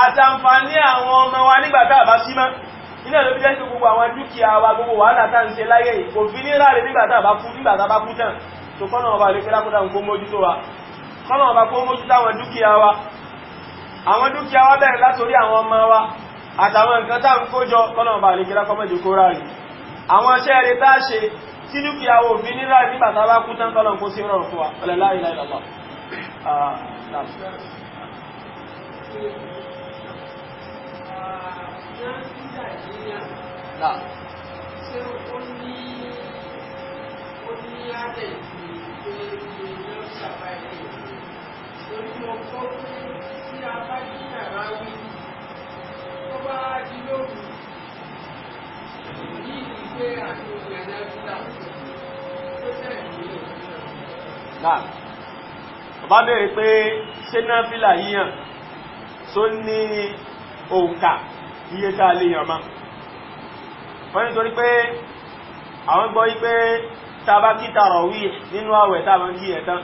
àtàǹfààní àwọn ọmọ wa nígbàtà àbá sí mọ́ iná ló fi jẹ́ pé gbogbo àwọn dúkìá wa gbogbo wàhálà tá ń ṣe láyé kò fi ní ráre nígbàtà bá kú tán tó kọ́nà ọba lè fẹ́lá kódà ń kó mójútó wa kọ́nà ọba kó mójútó àwọn dúkìá wa bẹ̀rẹ̀ látorí àwọn ọmọ wa àtàwọn nǹkan tá ń kójọ kọ́nà ọba lè fẹ́lá kọ́mọ̀jù kó ráre àwọn iṣẹ́ rẹ̀ tá ṣe tí dúkìá wo fi ní ráre nígbàtà bá kú tán kọ́nà kó sí rọrùn fún wa la ilaha illallah Náà. Ṣé ó ní àdẹ̀ ìpé ìlú ṣàbáyé torí mo kọ́ pé tí a bá jí yàrá wí tó bá jí lóru ní ìgbé àti ìyànà fúlà tó tẹ̀lé ní Náà. Bàbá bèèrè pé ṣé náfílà yíyàn tó ní òǹkà iye tá a lè yàn máa wọ́n nítorí pé àwọn gbọ́ wípé tàbá kí tàràwí nínú àwẹ̀ tàbá ń yí ẹ̀tán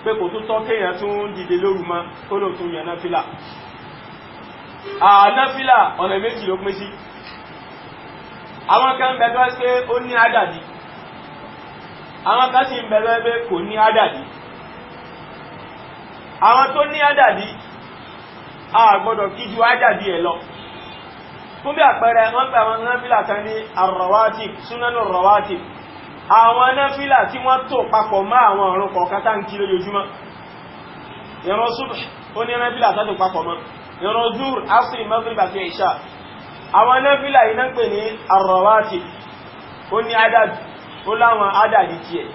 pé kò tó tọ́ kéèyàn tún dìde lóru mọ́ tó lò tún yàn náfílà náfílà ọ̀nà méjì ló pín sí àwọn kan bẹ̀rẹ̀ pé ó ní àdàdì àwọn kan sì ń bẹ̀rẹ̀ pé kò ní àdàdì àwọn tó ní àdàdì a gbọ́dọ̀ kí ju àdàdì ẹ̀ lọ fún bí àpẹẹrẹ wọ́n pẹ̀ àwọn náfílà kan ní ar-rawatib súnánù rawatib àwọn náfílà tí wọ́n tò papọ̀ mọ́ àwọn ọ̀run kọ̀ọ̀kan tá ń kí lójoojúmọ́ ìran subh ó ní náfìlà tó papọ̀ mọ́, ìran zuhr asri maghrib àti isha àwọn náfìlà yìí náà pè ní ar-rawatib ó ní adad ó láwọn adadi tiẹ̀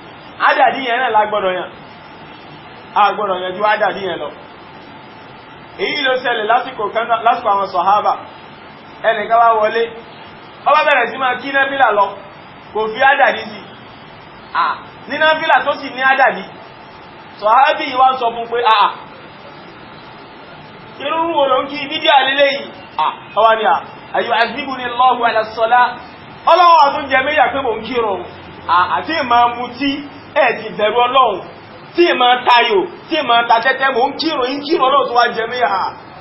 adadi yẹn náà lágbọ́dọ̀ yàn agbọ́dọ̀ yàn ju adadi yẹn lọ. èyí ló ṣẹlẹ̀ lásìkò àwọn sàhábà ẹnìkan wá wọlé ó bá bẹ̀rẹ̀ sí máa kí náfìlà lọ kò fi adadi sí ní náfìlà tó sì ní adadi sàhábì yìí wá ń sọ fún pé irú wo ló ń kí dídí àlélẹ́ yìí ọwá ni àyò àzíbù ní Allahu ala salah ọlọ́wọ́ àtún jẹ méyà pé mò ń kírun àti ìmọ̀ mutí ẹ̀ ti bẹ̀rù ọlọ́run tí ìmọ̀ tayò tí ìmọ̀ tàtẹ́tẹ́ mò ń kírun ọlọ́run tó wá jẹ méyà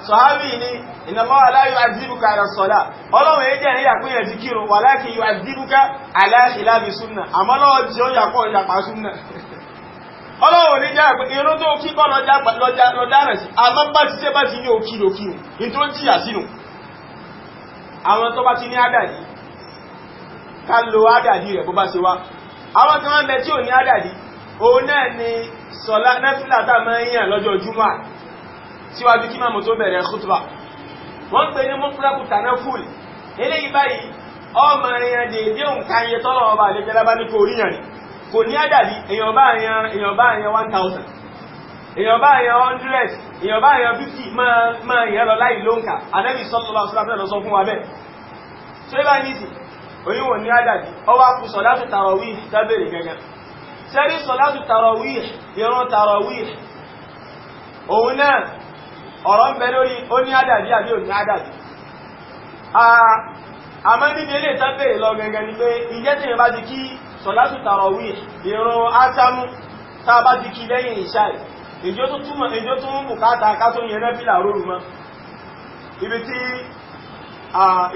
sàhábì ní inna Allaha la yu'azzibuka ala salah ọlọ́run èyí jẹ́ níyà pé ẹ̀ ti kírun walakin yu'azzibuka ala khilafi sunnah àmọ́ lọ́wọ́ tí ó yàpọ̀ ìyàpá sunnah ọlọ́run ní jẹ́ àpẹ irun tó kí kọ́ lọ́dárẹ̀ sí àmọ́ bá ti ṣe bá ti ní òkìlòkìlò ní tó ń jìyà sínú àwọn tó bá ti ní àdàdì ká lo àdàdì rẹ̀ bó bá ṣe wá àwọn kan wọ́n bẹ tí ò ní àdàdì òun náà ni sọ̀lá nẹ́fìlà tá máa ń yàn lọ́jọ́ júmọ́ síwájú kí máàmù tó bẹ̀rẹ̀ khutba wọ́n pè ní mọ́kúrákù tanaful eléyìí báyìí ọmọ èèyàn dèédé òǹkà iye tọ́lọ̀ ọba àlejẹ́lá bá ní kò ríyàn kò ní àdàdì èèyàn bá àyàn 1000 èèyàn bá àyàn 100 èèyàn bá àyàn 50 máa yẹn lọ láì lóǹkà Ànábì sallallahu alaihi wasallam lọ sọ fún wa bẹ́ẹ̀ tó bá ní sí oníwọ̀n ní àdàdì ọwá kù sọ̀látù tarawih tábẹ̀rẹ̀ gẹ́gẹ́ sẹ́rí sọ̀látù tarawih ìran tarawih òun náà ọ̀rọ̀ ń bẹ lórí ó ní àdàdì àbí ò ní àdàdì àmọ́ níbi ilé tábẹ̀rẹ̀ lọ gẹ́gẹ́ ni pé ìjẹ́ tí ìyẹn bá ti kí sọ̀látù tarawih ìran ásámú tá bá ti kí lẹ́yìn ìṣáì ìjọ tó tún bùkátà ká tó yẹn náfìlà róòrùn mọ́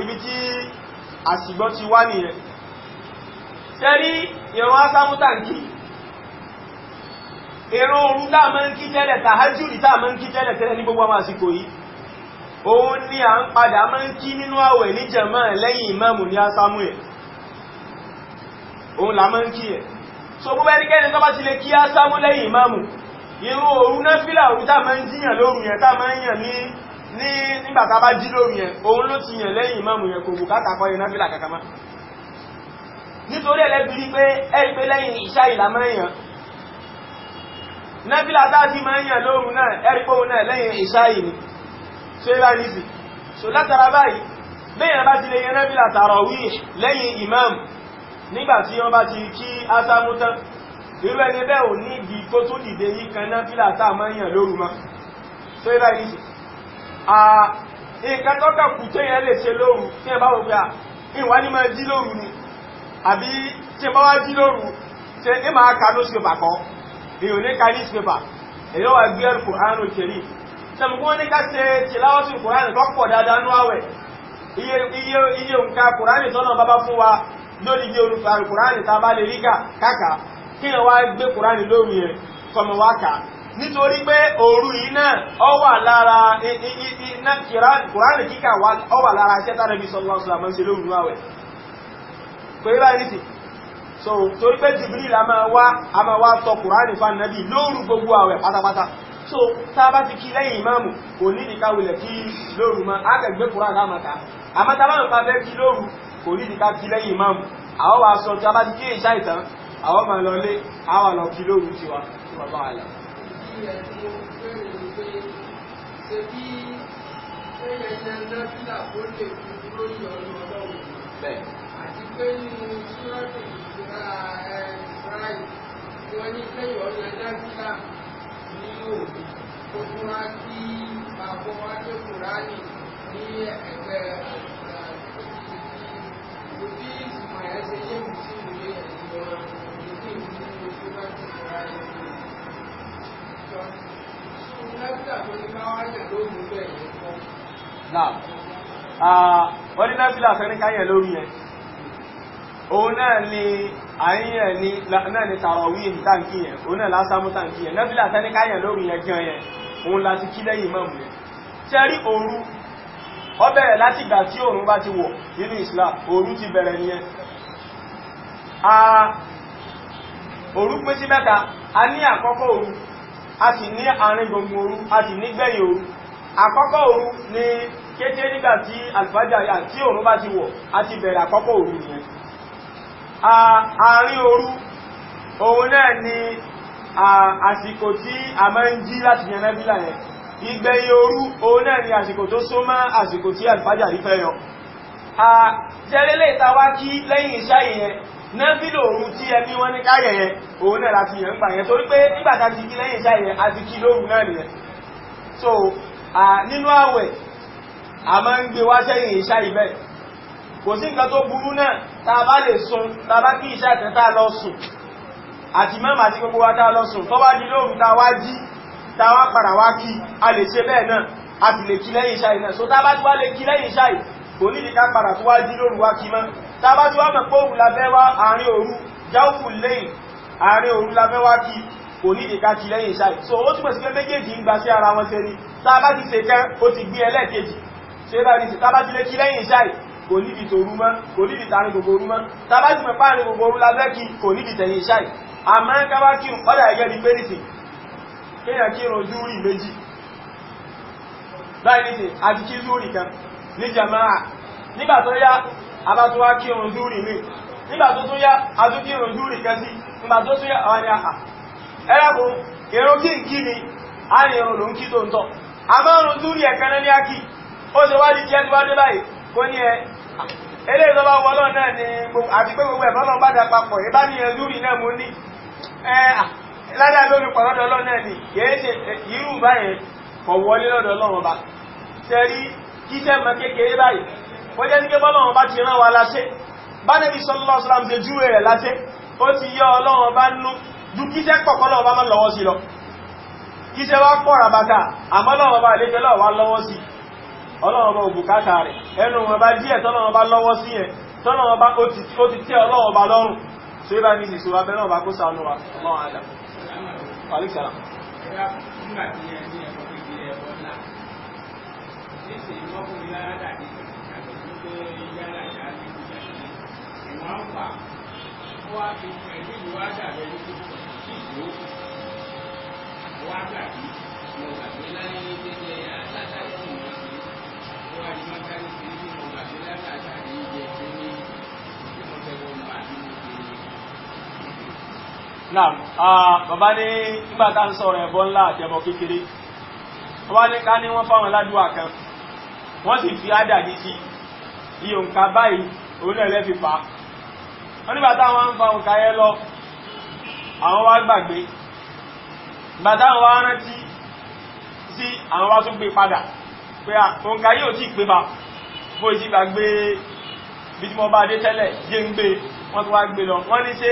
ibi tí àsìgbọ́ ti wá nìyẹn tẹ́rí ìran ásámú tàǹkì ìran òru táà máa ń kí tẹ́lẹ̀ tàhájúdì táà máa ń kí tẹ́lẹ̀ ní gbogbo àwọn àsìkò yìí òun ni à ń padà máa ń kí nínú àwẹ̀ ní jàmáà lẹ́yìn ìmáàmù ní ásámú ẹ̀ òun là máa ń kí ẹ̀ so gbogbo ẹnikẹ́ni tó bá ti lè kí ásámú lẹ́yìn ìmáàmù irú òru náfìlà òru táà máa ń jíyàn lóru yẹn táà máa ń yàn nígbà tá bá jí lóru yẹn òun ló ti yàn lẹ́yìn ìmáàmù yẹn kò bùkátà kọ́ yẹn náfìlà kankan nítorí ẹlẹ́bìrí pé ẹ̀rí pé lẹ́yìn ìṣá ìlà máa ń yàn náfìlà táà ti máa ń yàn lóru náà ẹ̀rí pé òun náà lẹ́yìn ìṣá ìní so ẹ bá ní sí so látara báyìí bẹ́yàn bá ti lè yẹn náfìlà tarawih lẹ́yìn ìmáàmù nígbà tí wọ́n bá ti kí ásámú tán irú ẹni bẹ́ẹ̀ ò ní ìdí kó tún dìde yí kan náfìlà táà máa ń yàn lóru mọ́ so ẹ bá ní sí nǹkan tọ́ka kù tó yẹn lè ṣe lóru tí ẹ bá wò pé ìwà ní máa jí lóru ni àbí tí ẹ bá wá jí lóru tí ẹ máa ka newspaper kọ́ èyàn ní ka newspaper èyàn wà gbé Al-Qur'an Al-Karim sẹ́mu kí wọ́n ní ká ṣe tìláwọ́sì Kùránì tó pọ̀ dáadáa ní àwẹ̀ iye nǹkan Kùránì tọ́nà bábá fún wa lórí bí olùfà Kùránì tá bá lè rí káàkà kí ẹ wá gbé Kùránì lóru yẹn kọmọ wá kà nítorí pé òru yìí náà ọ wà lára Kùránì kíkà ọ wà lára iṣẹ́ tánàbí sallallahu alaihi wasallam ṣe lóru ní àwẹ̀ kò yí báyìí nìsí so torí pé Jibril a máa wá tọ Kùránì fún Ànábì lóru gbogbo àwẹ̀ pátápátá so tá bá ti kí lẹ́yìn ìmáàmù kò ní ìdíká wulẹ̀ kí lóru mọ́ ágẹ̀gbé Kùránì àmàta àmọ́ tá bá ń pa fẹ́ kí lóru kò ní ìdíká kí lẹ́yìn ìmáàmù àwọn wà sọ tí a bá ti kí ìṣá ìtàn àwọn máa lọ lé àwọn lọ kí lóru ti wa tí wọ́n bá wà lọ. Àti pé nínú ṣúrọ́tì ìṣúra ẹ̀ẹ́dráì wọ́n ní lẹ́yìn ọ̀nà dábìlà ní òbí ó tún wá kí àbọ̀ wájú Kùránì ní ẹgbẹ́ òbí ìsìnkú ẹ̀ ṣe yé mi sí ìwé ẹ̀sìn ìdí ìdílé ṣúrọ́tì Kùránì. Dábìlà tó ní káwá yẹ̀ lóògùn bẹ́ẹ̀ yẹn kọ́. Wọ́n ní náfìlà sẹ́ni káyẹ̀ lórí yẹn òun náà ni àyíyàn náà ni tàràwíì táǹkì yẹn òun náà lásámú táǹkì yẹn náfìlà sẹ́ni káyẹ̀ lórí yẹn gan yẹn òun láti kí lẹ́yìn ìmáàmù yẹn ṣẹ́rí òru ó bẹ̀rẹ̀ láti ìgbà tí òrùn bá ti wọ̀ nínú Islam òru ti bẹ̀rẹ̀ nìyẹn òru pín sí mẹ́ta a ní àkọ́kọ́ òru a sì ní àárín gbogbo òru, a sì ní gbẹ̀yìn òru. Àkọ́kọ́ òru ni kété nígbà tí àlùfájà yà tí òun bá ti wọ̀, a ti bẹ̀rẹ̀ àkọ́kọ́ òru nìyẹn. Àárín òru òun náà ni àsìkò tí a máa ń jí láti yan náfílà yẹn. Ìgbẹ̀yìn òru òun náà ni àsìkò tó súnmọ́ àsìkò tí àlùfájà rí fẹ́ yọ. Jẹ́lélé ìtawá kí lẹ́yìn ìṣá yẹn náfílà òru tí ẹbí wọn ní káyẹ̀ yẹn òun náà láti yẹn ń gbà yẹn, torí pé nígbàtà ti kí lẹ́yìn ìṣá yẹn a ti kí lóru náà nìyẹn. So nínú àwẹ̀ a máa ń gbé wá sẹ́yìn ìṣá ibẹ̀, kò sí nǹkan tó burú náà tá a bá lè sùn, tá a bá kí ìṣá ìtẹ́ tá a lọ sùn àti mẹ́mà àti gbogbo wa tá a lọ sùn tó bá di lóru tá a wá jí tá a wá padà wá kí a lè ṣe bẹ́ẹ̀ náà, a sì lè kí lẹ́yìn ìṣá náà. So tá a bá ti wá lè kí lẹ́yìn ìṣá kò ní ìdíká padà tó wá jí lóru wá kí mọ́. Tá a bá ti wá mọ̀ pé òru la fẹ́ wá àárín òru jáùfù lẹ́yìn àárín òru la fẹ́ wá kí kò ní ìdíká kí lẹ́yìn ìṣá. So ó túnbọ̀ sí pé méjèèjì ń gba sí ara wọn ṣe ni. Tá a bá ti ṣe kẹ́ ó ti gbé ẹlẹ́ẹ̀kejì ṣe bá ní sí. Tá a bá ti lè kí lẹ́yìn ìṣá kò ní ìdí tòru mọ́, kò ní ìdí tààrin gbogbo òru mọ́. Tá a bá ti mọ̀ pé àárín gbogbo òru la fẹ́ kí kò ní ìdí tẹ̀yìn ìṣá. Àmọ́ ká bá kírun ọ̀dà ẹ̀gẹ́ di pé nìsín kéèyàn kírun zúrì méjì báyìí nìsín àti kí zúrì kan ní jàmáà, nígbà tó yá a bá tún wá kírun zúrì mi, nígbà tó tún yá a tún kírun zúrì kan sí, nígbà tó tún yá àwọn ni àhà ẹ̀rẹ́kùn èrò kí n kí ni a ní irun ló ń kí tó ń tọ́, àmọ́ irun zúrì ẹ̀kan náà ní á kí ó ṣe wá di kí ẹni wá dé báyìí kó ní ẹ eléyìí tó bá wọlọ́ náà ni àti pé gbogbo ẹ̀fọ́ náà bá dà papọ̀ ìbá ní ẹ zúrì náà mo ní ládàá lórí pọ̀lọ́dọ̀ ọlọ́run náà ni kìí ṣe irú báyẹn kọ̀ wọlé lọ́dọ̀ ọlọ́run ọba. Ṣẹ́rí kíṣẹ́ mọ kékeré báyìí wọ́n jẹ́ sí pé bọ́lọ́run ọba ti rán wa láṣẹ, bánẹ́bí sallallahu alaihi wasallam ṣe júwe rẹ̀ láṣẹ, ó ti yọ ọlọ́run ọba nú ju kíṣẹ́ pọ̀kọ́ lọ́wọ́ bá má lọ́wọ́ sí lọ. Kíṣẹ́ wá pọ̀ ràbàtà àmọ́ lọ́wọ́ ọba àlejò lọ́wọ́ wá lọ́wọ́ sí, ọlọ́run ọba òbùkátà rẹ̀ ẹnu wọn bá díẹ̀ tọ́lọ́run ọba lọ́wọ́ sí yẹn, tọ́lọ́run ọba ó ti tẹ́ ọlọ́run ọba lọ́rùn. Ṣé bá ní ìṣòro abẹ́ náà bá kó sànú wa ọlọ́run àdá. Àríkàrà. Náà, bàbá ní nígbàtà ń sọ̀rọ̀ ẹbọ ńlá àti ẹbọ kékeré. Wọ́n wá ní ká ní wọ́n fáwọn ládùúgbà kan. Wọ́n sì fi ádàdí sí iye òǹkà báyìí, òun náà lẹ́fi pa. Wọ́n nígbàtà wọn ń fa òǹkà yẹn lọ, àwọn wá gbàgbé. Ìgbàtà wọn wá rántí sí àwọn wá tún gbé padà. Pé òǹkà yóò tí pé bá, bó ìsì gbàgbé bí tí mo bá dé tẹ́lẹ̀, jẹ́ ń gbé, wọ́n tún wá gbé lọ. Wọ́n ní ṣe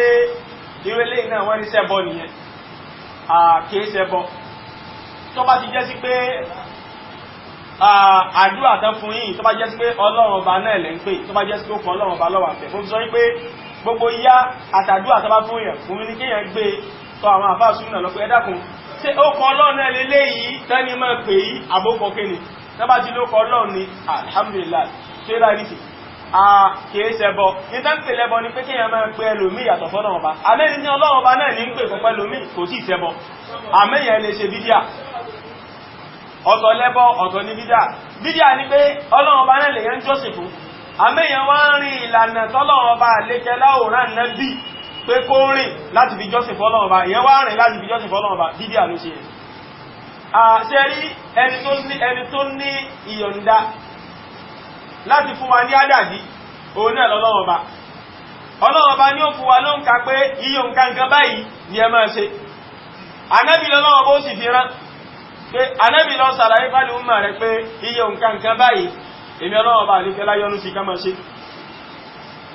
ìrẹ́lẹ̀ náà wọ́n ní ṣẹbọ nìyẹn, kìí ṣẹbọ. Tó bá ti jẹ́ sí pé àdúrà tán fún yín, tó bá jẹ́ sí pé ọlọ́run ọba náà lẹ́ ń pè, tó bá jẹ́ sí pé ó kọ ọlọ́run ọba lọ́wọ́ àfẹ́. Mo fi sọ wípé gbogbo yá àtàdúrà tó bá fún yẹn fún mi ní kéèyàn gbé tọ àwọn àfáà súnà lọ pé ẹ dákun ṣé ó kọ ọlọ́run náà lélẹ́yìí tẹ́ni máa pè yí àbókọ kéni, tó bá ti ló kọ ọlọ́run ni alhamdulillah ṣé láì sí kìí ṣẹbọ. Ní tán pè lẹ́bọ ni pé kéèyàn máa pe ẹlòmíì yàtọ̀ fọ́lọ́run ọba. Àmẹ́ni ní ọlọ́run ọba náà ní ń pè pẹ̀pẹ́ lòmíì kò tí ì ṣẹbọ. Àmẹ́yàn lè ṣe bídíà. Ọ̀tọ̀ lẹ́bọ ọ̀tọ̀ ní bídíà. Bídíà ni pé ọlọ́run ọba náà lè yẹn ń jọ́sìn fún. Àmẹ́yàn wá ń rin ìlànà tọ́lọ́run ọba àlékẹ́ láwòrán nẹ́bí pé kó rìn láti fi jọ́sìn fọ́lọ́run ọba. Ìyẹn wá rìn láti fi jọ́sìn fọ́lọ́run ọba. Bídíà ló ṣe yẹn. Ṣé rí ẹni tó ní ìyọ̀ǹda láti fún wa ní àdàdí òun náà lọ́lọ́run ọba. Ọlọ́run ọba ní ó fún wa ló ń ka pé iye nǹkan báyìí ni ẹ máa ṣe. Ànábì lọ́lọ́run ọba ó sì fi rán pé ànábì lọ sàlàyé fálẹ̀ ọmọ rẹ̀ pé iye nǹkan báyìí èmi Ọlọ́run ọba àlefẹ́ láyọ́nú sí ká máa ṣe.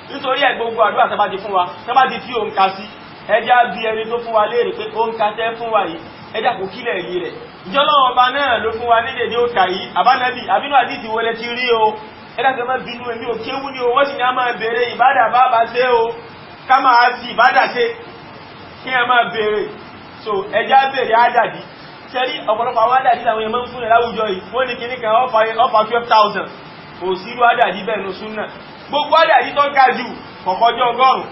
Nítorí ẹ̀ gbogbo àdúrà tó bá ti fún wa tó bá ti fi òǹkà sí ẹjá bí ẹni tó fún wa léèrè pé òǹkà tẹ́ fún wa yìí ẹjá kò kílẹ̀ èyí rẹ̀. Ìjọ Ọlọ́run ọba náà ló fún wa ní dédé òǹkà yìí àbánábì àbínú àdìsí wọlé ti rí o. Ẹ̀dàkẹ́ máa bínú ẹ̀mí ò kéwú ní o, wọ́n sì ní a máa bèèrè ìbádà bá ṣe o, ká máa sí ìbádà ṣe, kí a máa bèèrè. So, ẹjá bèèrè àdàdì. Ṣẹ́rí ọ̀pọ̀lọpọ̀ àwọn àdàdì àwọn èèyàn máa ń fún ẹ̀ láwùjọ yìí, wọ́n ní kíní kan ọfà 12,000, kò sírú àdàdì bẹ́ẹ̀ ní súnnà. Gbogbo àdàdì tó ga jù kọ̀kọ́jọ́ 100.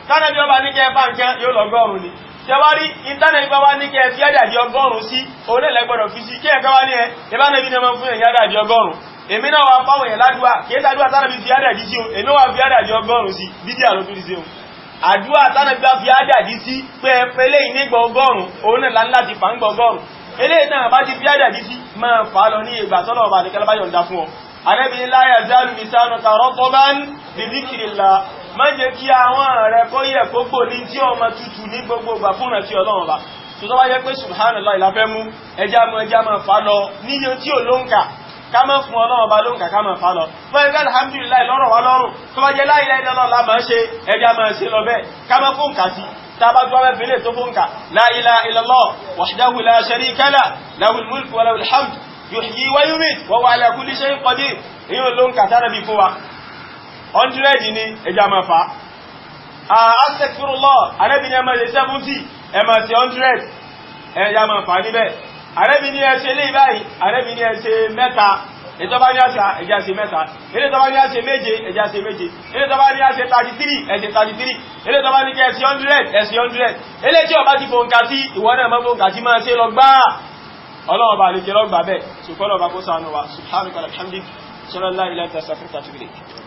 Tánàbí ọba ní kẹ́ bá ń kẹ́ yóò lọ 100 ni. ṣẹwárí ìntánẹ̀tì bá wá ní kí ẹ fi àdàdì 100 sí orílẹ̀ gbọ́dọ̀ fi sí kí ẹ̀kọ́ wá ní ẹ ìbánẹ̀bí ní ọmọ fún ẹ̀yà àdàdì 100 èmi náà wá fáwọn èèyàn ládùúà kí é sàdúà tánàbí fi àdàdì sí o èmi wá fi àdàdì 100 sí bídí àlótú sí o àdúà tánàbí bá fi àdàdì sí pé ẹ̀pẹ́lẹ́ ìnígbà 100 òun náà láti fà ń gbà 100 eléyìí náà bá ti fi àdàdì sí máa fà lọ ní ìgbà tọ́lọ̀ ọba àdìkẹ́lẹ́ bá yọ̀ǹda fún ọ Ànábì la yazalu lisanuka rataban bi dhikrillah má jẹ́ kí àwọn rẹ̀ kó yẹ kó gbò ní tí ọmọ tutù ní gbogbo ìgbà fún àti Ọlọ́run bá tó tó bá jẹ́ pé subhanallah ìlàfẹ́ mú ẹjá mọ́ fà lọ níye tí ò lóǹkà ká mọ́ fún Ọlọ́run bá lóǹkà ká mọ́ fà lọ fún ẹgbẹ́ alhamdulillah lọ́rọ̀ wá lọ́rùn tó bá jẹ́ la ilaha illallah la máa ṣe ẹjá máa ṣe lọ bẹ́ẹ̀ ká mọ́ fún kà sí tàbá tó wá fẹ́lẹ̀ tó fún kà la ilaha illallah wahdahu la sharika lahu lahul mulku wa lahul hamd yuhyi wa yumit wa huwa ala kulli shay'in qadir èyí ló ń kà tára bí fún wa 100 ní ẹjá máa fa astaghfirullah Ànábì ní ẹmà ṣe 70 ẹmà ṣe 100 ẹjá máa fa níbẹ̀ Ànábì ní ẹ ṣe lé báyìí Ànábì ní ẹ ṣe mẹ́ta ìtọ́bá ní àṣà ẹjá ṣe mẹ́ta ilé tọ́bá ní àṣẹ méje ẹjá ṣe méje ilé tọ́bá ní àṣẹ 33 ẹjẹ 33 ilé tọ́bá ní kẹ́ ṣe 100 ẹṣẹ 100 ilé tí ọba ti fòǹkà sí ìwọ náà mọ́ fòǹkà sí máa ṣe lọ gbáà Ọlọ́run bá lè jẹ́ lọ́gbà bẹ́ẹ̀ ṣùgbọ́n ọba kó ṣàánú wa subhanaka alhamdik sallallahu alaihi wa sallam